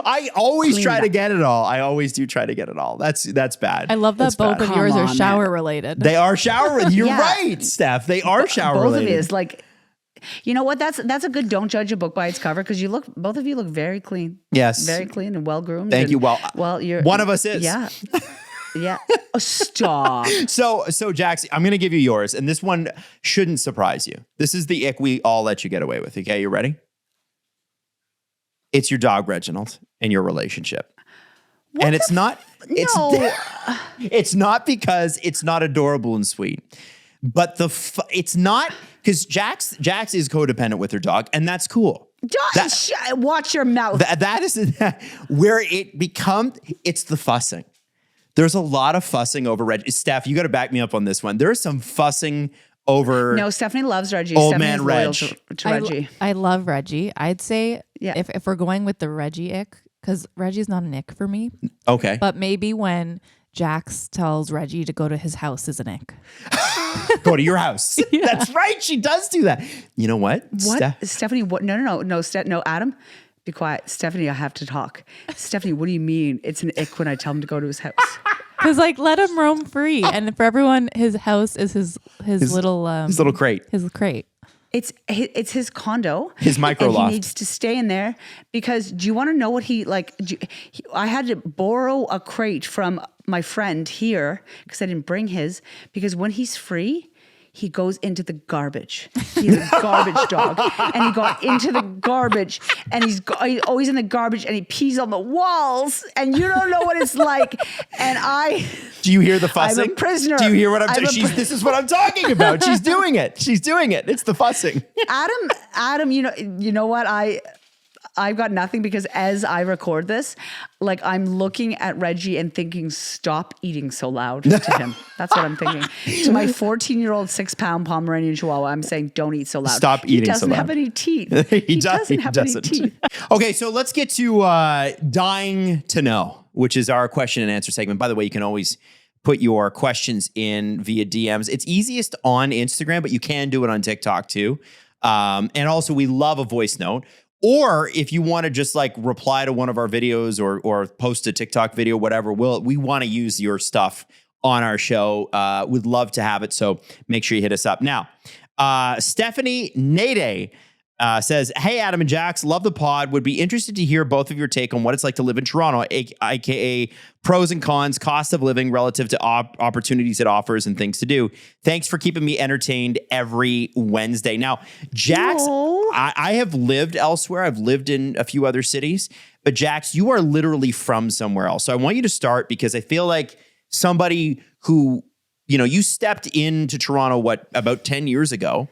[SPEAKER 1] I always
[SPEAKER 2] Clean
[SPEAKER 1] try
[SPEAKER 2] it
[SPEAKER 1] to
[SPEAKER 2] up.
[SPEAKER 1] get it all. I always do try to get it all. That's bad.
[SPEAKER 3] I love that
[SPEAKER 1] That's
[SPEAKER 3] both
[SPEAKER 1] bad.
[SPEAKER 3] of yours
[SPEAKER 2] Come
[SPEAKER 3] are
[SPEAKER 2] on,
[SPEAKER 3] shower
[SPEAKER 2] man.
[SPEAKER 3] related.
[SPEAKER 1] They are shower. You're
[SPEAKER 2] Yeah.
[SPEAKER 1] right, Steph. They are shower
[SPEAKER 2] Both
[SPEAKER 1] related.
[SPEAKER 2] of you is like, you know what? That's a good. Don't judge a book by its cover because both of you look very clean.
[SPEAKER 1] Yes.
[SPEAKER 2] Very clean and well groomed.
[SPEAKER 1] Thank you. Well,
[SPEAKER 2] you're
[SPEAKER 1] one of us is.
[SPEAKER 2] Yeah. Yeah. Oh, stop.
[SPEAKER 1] So Jax, I'm going to give you yours, and this one shouldn't surprise you. This is the ick we all let you get away with. Okay, you ready? It's your dog, Reginald, and your relationship. And it's not.
[SPEAKER 2] No.
[SPEAKER 1] It's not because it's not adorable and sweet, but it's not because Jax is codependent with her dog, and that's cool.
[SPEAKER 2] Watch your mouth.
[SPEAKER 1] That is where it's the fussing. There's a lot of fussing over Reggie. Steph, you got to back me up on this one. There is some fussing over.
[SPEAKER 2] No, Stephanie loves Reggie.
[SPEAKER 1] Old
[SPEAKER 2] Stephanie
[SPEAKER 1] man
[SPEAKER 2] is loyal
[SPEAKER 1] Reg.
[SPEAKER 2] to Reggie.
[SPEAKER 3] I love Reggie. I'd say
[SPEAKER 2] Yeah.
[SPEAKER 3] if we're going with the Reggie ick, because Reggie's not an ick for me,
[SPEAKER 1] Okay.
[SPEAKER 3] but maybe when Jax tells Reggie to go to his house is an ick.
[SPEAKER 1] Go to your house. That's right. She does do that. You know what?
[SPEAKER 2] What? Stephanie, what? No, Adam, be quiet. Stephanie, I have to talk. Stephanie, what do you mean it's an ick when I tell him to go to his house?
[SPEAKER 3] Because let him roam free, and for everyone, his house is his little
[SPEAKER 1] crate.
[SPEAKER 3] His crate.
[SPEAKER 2] It's his condo.
[SPEAKER 1] His micro
[SPEAKER 2] and
[SPEAKER 1] loft.
[SPEAKER 2] He needs to stay in there because do you want to know what he like? I had to borrow a crate from my friend here because I didn't bring his because when he's free, he goes into the garbage. He's a garbage dog. And he got into the garbage and he's always in the garbage and he pees on the walls and you don't know what it's like. And
[SPEAKER 1] do you hear the fussing?
[SPEAKER 2] I'm a prisoner.
[SPEAKER 1] Do you hear what I'm saying? This is what I'm talking about. She's doing it. She's doing it. It's the fussing.
[SPEAKER 2] Adam, you know what? I've got nothing because as I record this, like I'm looking at Reggie and thinking, stop eating so loud to him. That's what I'm thinking. To my 14-year-old 6-pound Pomeranian Chihuahua, I'm saying, don't eat so loud.
[SPEAKER 1] Stop eating so loud.
[SPEAKER 2] He doesn't have any teeth.
[SPEAKER 1] He doesn't
[SPEAKER 2] have
[SPEAKER 1] any
[SPEAKER 2] teeth.
[SPEAKER 1] Okay, so let's get to dying to know, which is our question and answer segment. By the way, you can always put your questions in via DMs. It's easiest on Instagram, but you can do it on TikTok too. And also, we love a voice note. Or if you want to just like reply to one of our videos or post a TikTok video, whatever, we want to use your stuff on our show. We'd love to have it. So make sure you hit us up. Now, Stephanie Nade says, hey, Adam and Jax, love the pod. Would be interested to hear both of your take on what it's like to live in Toronto, aka pros and cons, cost of living relative to opportunities it offers and things to do. Thanks for keeping me entertained every Wednesday. Now, Jax, I have lived elsewhere. I've lived in a few other cities, but Jax, you are literally from somewhere else. So I want you to start because I feel like somebody who, you stepped into Toronto, about 10 years ago.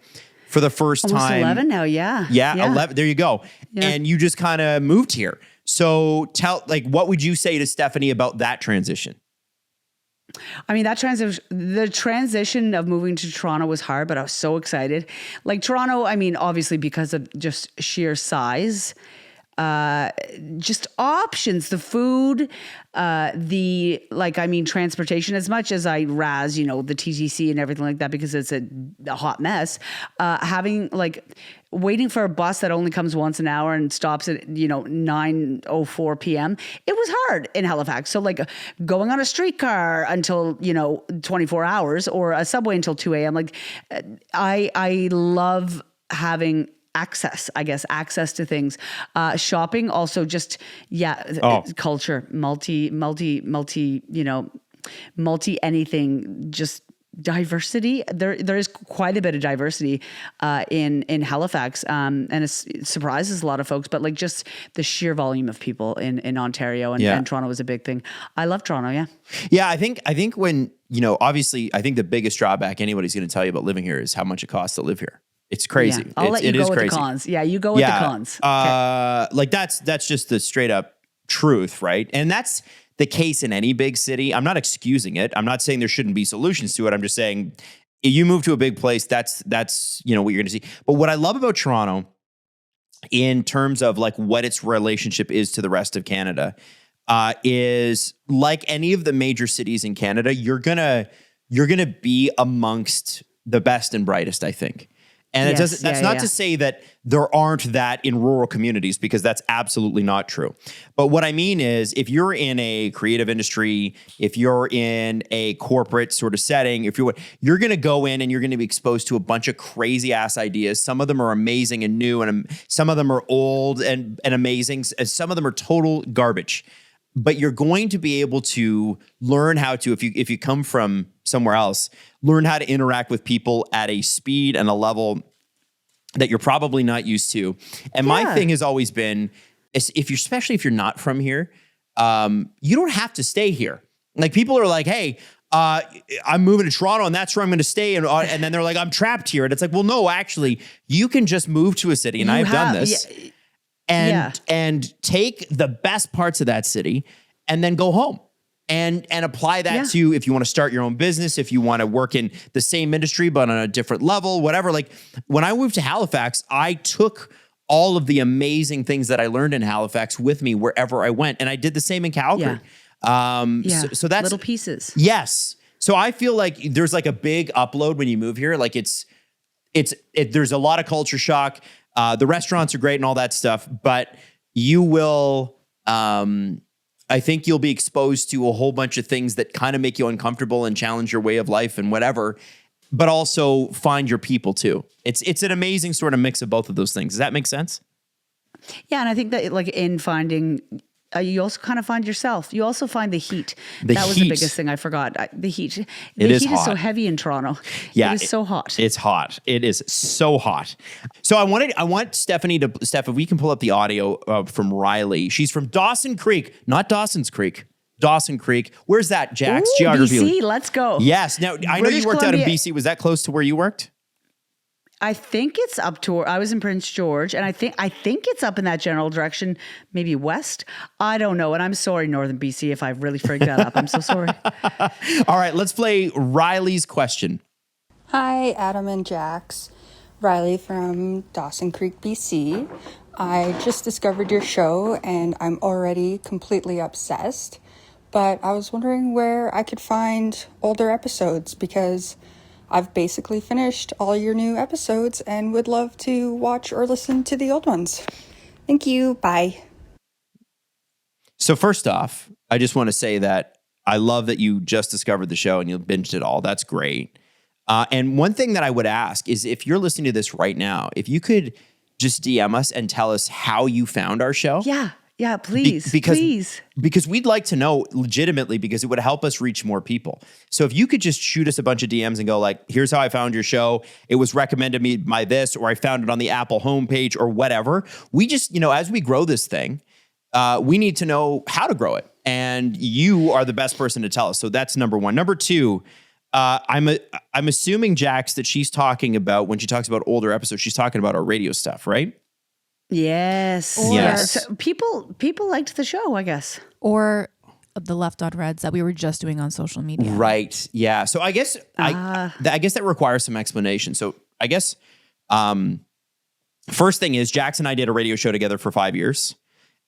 [SPEAKER 1] For the first
[SPEAKER 2] Almost
[SPEAKER 1] time.
[SPEAKER 2] 11 now, yeah.
[SPEAKER 1] Yeah, 11. There you go. Yeah. And you just kind of moved here. So what would you say to Stephanie about that transition?
[SPEAKER 2] I mean, the transition of moving to Toronto was hard, but I was so excited. Like Toronto, I mean, obviously because of just sheer size, just options, the food, transportation, as much as I razz, the TTC and everything like that, because it's a hot mess, waiting for a bus that only comes once an hour and stops at, 9:04 PM. It was hard in Halifax. So like going on a streetcar until, 24 hours or a subway until 2 a.m. I love having access to things, shopping, also just, culture, multi anything, just diversity. There is quite a bit of diversity in Halifax, and it surprises a lot of folks, but like just the sheer volume of people in Ontario and Toronto was a big thing. I love Toronto.
[SPEAKER 1] I think when, obviously I think the biggest drawback anybody's going to tell you about living here is how much it costs to live here. It's crazy.
[SPEAKER 2] Yeah. I'll let you go with the cons. Yeah, you go with the cons.
[SPEAKER 1] That's just the straight up truth, right? And that's the case in any big city. I'm not excusing it. I'm not saying there shouldn't be solutions to it. I'm just saying you move to a big place, that's what you're going to see. But what I love about Toronto in terms of like what its relationship is to the rest of Canada is like any of the major cities in Canada, you're going to be amongst the best and brightest, I think. And that's not to say that there aren't that in rural communities, because that's absolutely not true. But what I mean is, if you're in a creative industry, if you're in a corporate sort of setting, you're going to go in and you're going to be exposed to a bunch of crazy ass ideas. Some of them are amazing and new, and some of them are old and amazing. Some of them are total garbage. But you're going to be able to learn how to, if you come from somewhere else, learn how to interact with people at a speed and a level that you're probably not used to. And my thing has always been, especially if you're not from here, you don't have to stay here. Like people are like, hey, I'm moving to Toronto and that's where I'm going to stay. And then they're like, I'm trapped here. And it's like, well, no, actually, you can just move to a city. And I've done this. And take the best parts of that city and then go home and apply that to, if you want to start your own business, if you want to work in the same industry, but on a different level, whatever. Like when I moved to Halifax, I took all of the amazing things that I learned in Halifax with me wherever I went. And I did the same in Calgary. So that's
[SPEAKER 2] little pieces.
[SPEAKER 1] Yes. So I feel like there's like a big upload when you move here. Like there's a lot of culture shock. The restaurants are great and all that stuff, but you will, I think you'll be exposed to a whole bunch of things that kind of make you uncomfortable and challenge your way of life and whatever, but also find your people too. It's an amazing sort of mix of both of those things. Does that make sense?
[SPEAKER 2] Yeah. And I think that like in finding, you also kind of find yourself. You also find the heat. That was the biggest thing I forgot. The heat. The heat is so heavy in Toronto. Yeah, it is so hot.
[SPEAKER 1] It's hot. It is so hot. So I want Stephanie Steph, if we can pull up the audio from Riley. She's from Dawson Creek, not Dawson's Creek. Dawson Creek. Where's that, Jax?
[SPEAKER 2] Ooh,
[SPEAKER 1] Geography.
[SPEAKER 2] BC, let's go.
[SPEAKER 1] Yes. Now, I know you worked out in BC. Was that close to where you worked?
[SPEAKER 2] I think it's up to, I was in Prince George, and I think it's up in that general direction, maybe west. I don't know. And I'm sorry, Northern BC, if I really freaked that up. I'm so sorry.
[SPEAKER 1] All right, let's play Riley's question.
[SPEAKER 6] Hi, Adam and Jax. Riley from Dawson Creek, BC. I just discovered your show and I'm already completely obsessed. but I was wondering where I could find older episodes because I've basically finished all your new episodes and would love to watch or listen to the old ones. Thank you. Bye.
[SPEAKER 1] So first off, I just want to say that I love that you just discovered the show and you binged it all. That's great. And one thing that I would ask is if you're listening to this right now, if you could just DM us and tell us how you found our show.
[SPEAKER 2] Yeah, please, please.
[SPEAKER 1] Because we'd like to know legitimately because it would help us reach more people. So if you could just shoot us a bunch of DMs and go like, here's how I found your show. It was recommended me by this, or I found it on the Apple homepage or whatever. We just, as we grow this thing, we need to know how to grow it. And you are the best person to tell us. So that's number one. Number two, I'm assuming, Jax, that she's talking about, when she talks about older episodes, she's talking about our radio stuff, right?
[SPEAKER 2] Yes.
[SPEAKER 1] Yes.
[SPEAKER 2] So people liked the show, I guess.
[SPEAKER 3] Or the Left on Reds that we were just doing on social media.
[SPEAKER 1] Right. Yeah. So I guess I guess that requires some explanation. So I guess first thing is Jax and I did a radio show together for 5 years.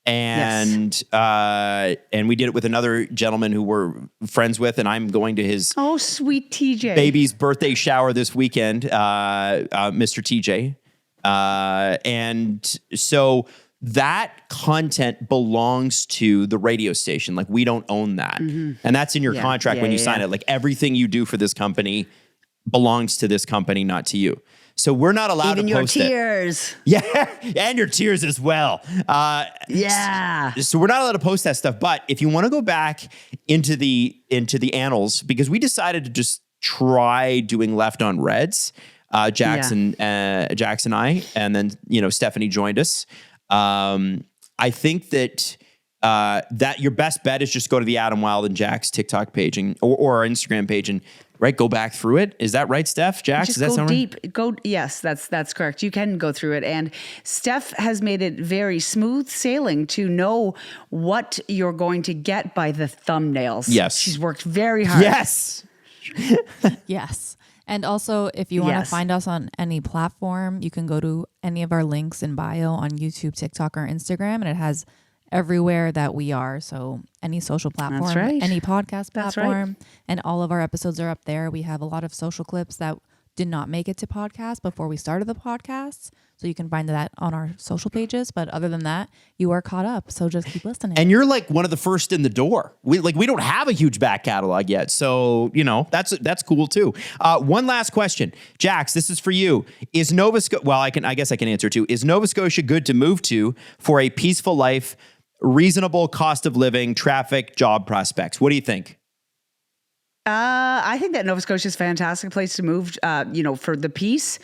[SPEAKER 1] And we did it with another gentleman who we're friends with, and I'm going to his
[SPEAKER 2] sweet TJ
[SPEAKER 1] baby's birthday shower this weekend, Mr. TJ. And so that content belongs to the radio station. Like, we don't own that. And that's in your contract when you sign it. Like, everything you do for this company belongs to this company, not to you. So we're not allowed
[SPEAKER 2] Even
[SPEAKER 1] to post
[SPEAKER 2] your tears.
[SPEAKER 1] Yeah, and your tears as well. So we're not allowed to post that stuff. But if you want to go back into the annals, because we decided to just try doing Left on Reds, Jax and I, and then Stephanie joined us. I think that that your best bet is just go to the Adam Wilde and Jax TikTok page or our Instagram page and go back through it. Is that right, Steph? Jax,
[SPEAKER 2] just
[SPEAKER 1] is that
[SPEAKER 2] go deep. Yes, that's correct. You can go through it, and Steph has made it very smooth sailing to know what you're going to get by the thumbnails.
[SPEAKER 1] Yes,
[SPEAKER 2] she's worked very hard.
[SPEAKER 1] Yes.
[SPEAKER 3] Yes. And also, if you want to find us on any platform, you can go to any of our links in bio on YouTube, TikTok, or Instagram, and it has everywhere that we are. So any social platform, any podcast platform, and all of our episodes are up there. We have a lot of social clips that did not make it to podcast before we started the podcast. So you can find that on our social pages. But other than that, you are caught up. So just keep listening.
[SPEAKER 1] And you're like one of the first in the door. We don't have a huge back catalog yet. So, that's cool too. One last question. Jax, this is for you. Is Nova Scotia, I guess I can answer too. Is Nova Scotia good to move to for a peaceful life, reasonable cost of living, traffic, job prospects? What do you think?
[SPEAKER 2] I think that Nova Scotia is a fantastic place to move, for the peace.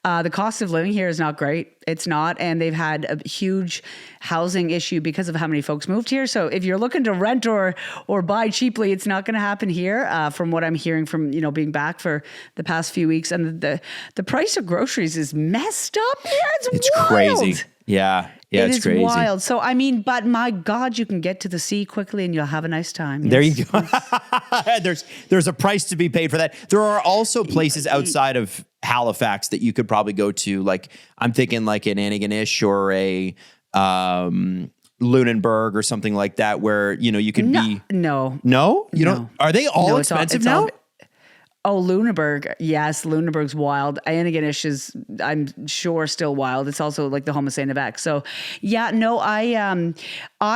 [SPEAKER 2] The cost of living here is not great. It's not. And they've had a huge housing issue because of how many folks moved here. So if you're looking to rent or buy cheaply, it's not going to happen here, from what I'm hearing from, being back for the past few weeks. And the price of groceries is messed up here. It's wild.
[SPEAKER 1] Crazy. Yeah. Yeah, it's crazy.
[SPEAKER 2] Wild. So, but my God, you can get to the sea quickly and you'll have a nice time. Yes.
[SPEAKER 1] There you go. There's a price to be paid for that. There are also places outside of Halifax that you could probably go to. Like, I'm thinking like an Antigonish or a Lunenburg or something like that, where, you could be.
[SPEAKER 2] No.
[SPEAKER 1] No? You don't? Are they all expensive now?
[SPEAKER 2] Oh, Lunenburg. Yes, Lunenburg's wild. Antigonish is, I'm sure, still wild. It's also like the home of Saint Yvette. So, I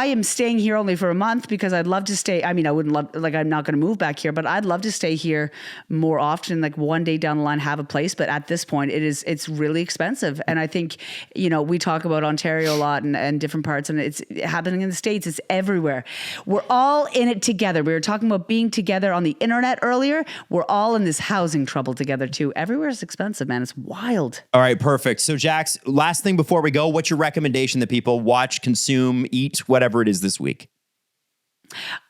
[SPEAKER 2] am staying here only for a month because I'd love to stay. I mean, I wouldn't love, I'm not going to move back here, but I'd love to stay here more often, like one day down the line, have a place. But at this point, it's really expensive. And I think, we talk about Ontario a lot and different parts, and it's happening in the States. It's everywhere. We're all in it together. We were talking about being together on the internet earlier. We're all in this housing trouble together too. Everywhere is expensive, man. It's wild.
[SPEAKER 1] All right, perfect. So, Jax, last thing before we go, what's your recommendation that people watch, consume, eat, whatever it is this week?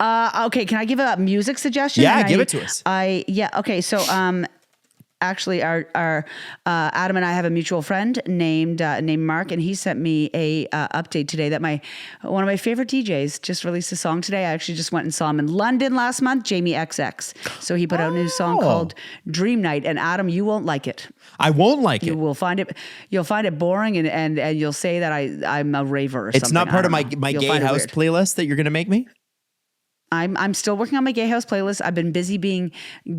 [SPEAKER 2] Okay, can I give a music suggestion?
[SPEAKER 1] Yeah, give it to us.
[SPEAKER 2] Okay. So, actually, our Adam and I have a mutual friend named Mark, and he sent me a update today that one of my favorite DJs just released a song today. I actually just went and saw him in London last month, Jamie XX. So he put out a new song called Dream Night, and Adam, you won't like it.
[SPEAKER 1] I won't like it.
[SPEAKER 2] You'll find it boring, and you'll say that I'm a raver or something.
[SPEAKER 1] It's not part of my gay house playlist that you're going to make me?
[SPEAKER 2] I'm still working on my gay house playlist. I've been busy being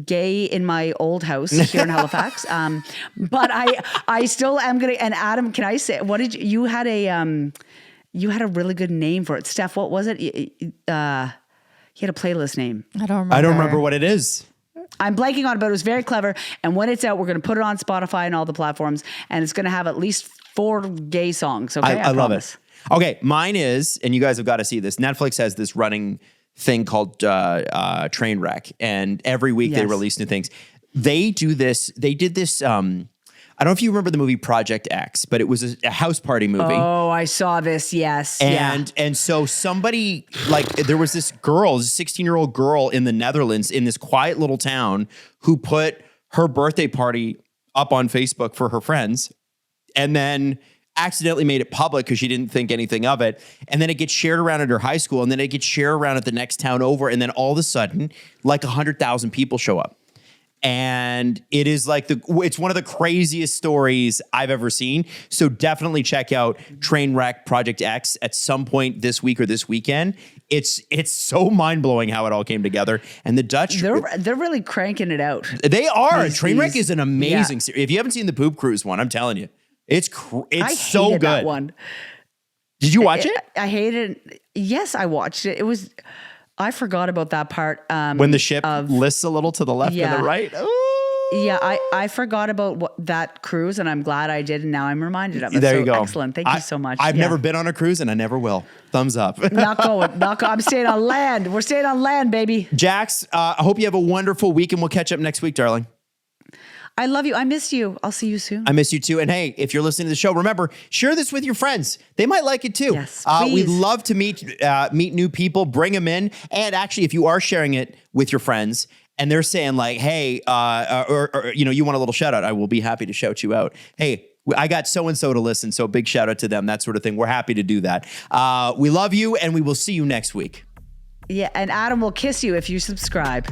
[SPEAKER 2] gay in my old house here in Halifax. But I still am gonna. And Adam, can I say what did you had a really good name for it, Steph? What was it? He had a playlist name.
[SPEAKER 3] I don't remember.
[SPEAKER 1] I don't remember what it is.
[SPEAKER 2] I'm blanking on it, but it was very clever. And when it's out, we're going to put it on Spotify and all the platforms, and it's going to have at least 4 gay songs. Okay,
[SPEAKER 1] I love
[SPEAKER 2] promise.
[SPEAKER 1] it. Okay, mine is, and you guys have got to see this. Netflix has this running thing called Trainwreck, and every week they
[SPEAKER 2] Yes.
[SPEAKER 1] release new things. They do this. They did this. I don't know if you remember the movie Project X, but it was a house party movie.
[SPEAKER 2] Oh, I saw this. Yes.
[SPEAKER 1] And so somebody, like, there was this girl, this 16-year-old girl in the Netherlands in this quiet little town who put her birthday party up on Facebook for her friends and then accidentally made it public because she didn't think anything of it. And then it gets shared around at her high school, and then it gets shared around at the next town over. And then all of a sudden, like 100,000 people show up. And it is like it's one of the craziest stories I've ever seen. So definitely check out Trainwreck Project X at some point this week or this weekend. It's so mind blowing how it all came together. And the Dutch,
[SPEAKER 2] They're really cranking it out.
[SPEAKER 1] they are.
[SPEAKER 2] These-
[SPEAKER 1] Trainwreck
[SPEAKER 2] these-
[SPEAKER 1] is an amazing series. If you haven't seen the Poop Cruise one, I'm telling you, it's
[SPEAKER 2] I
[SPEAKER 1] so
[SPEAKER 2] hated
[SPEAKER 1] good.
[SPEAKER 2] that one.
[SPEAKER 1] Did you watch it?
[SPEAKER 2] I hated it. Yes, I watched it. I forgot about that part.
[SPEAKER 1] When the ship
[SPEAKER 2] of
[SPEAKER 1] lists a little to the left and
[SPEAKER 2] Yeah.
[SPEAKER 1] the right. Ooh.
[SPEAKER 2] Yeah, I forgot about that cruise, and I'm glad I did, and now I'm reminded of it.
[SPEAKER 1] There
[SPEAKER 2] so
[SPEAKER 1] you go.
[SPEAKER 2] Excellent. Thank you so much.
[SPEAKER 1] I've
[SPEAKER 2] Yeah.
[SPEAKER 1] never been on a cruise and I never will. Thumbs up.
[SPEAKER 2] Not going. I'm staying on land. We're staying on land, baby.
[SPEAKER 1] Jax, I hope you have a wonderful week and we'll catch up next week, darling.
[SPEAKER 2] I love you. I miss you. I'll see you soon.
[SPEAKER 1] I miss you too. And hey, if you're listening to the show, remember, share this with your friends. They might like it too.
[SPEAKER 2] Yes,
[SPEAKER 1] We'd
[SPEAKER 2] please.
[SPEAKER 1] love to meet new people, bring them in. And actually, if you are sharing it with your friends and they're saying like, hey, or you want a little shout out, I will be happy to shout you out. Hey, I got so-and-so to listen. So big shout out to them, that sort of thing. We're happy to do that. We love you and we will see you next week.
[SPEAKER 2] Yeah, and Adam will kiss you if you subscribe.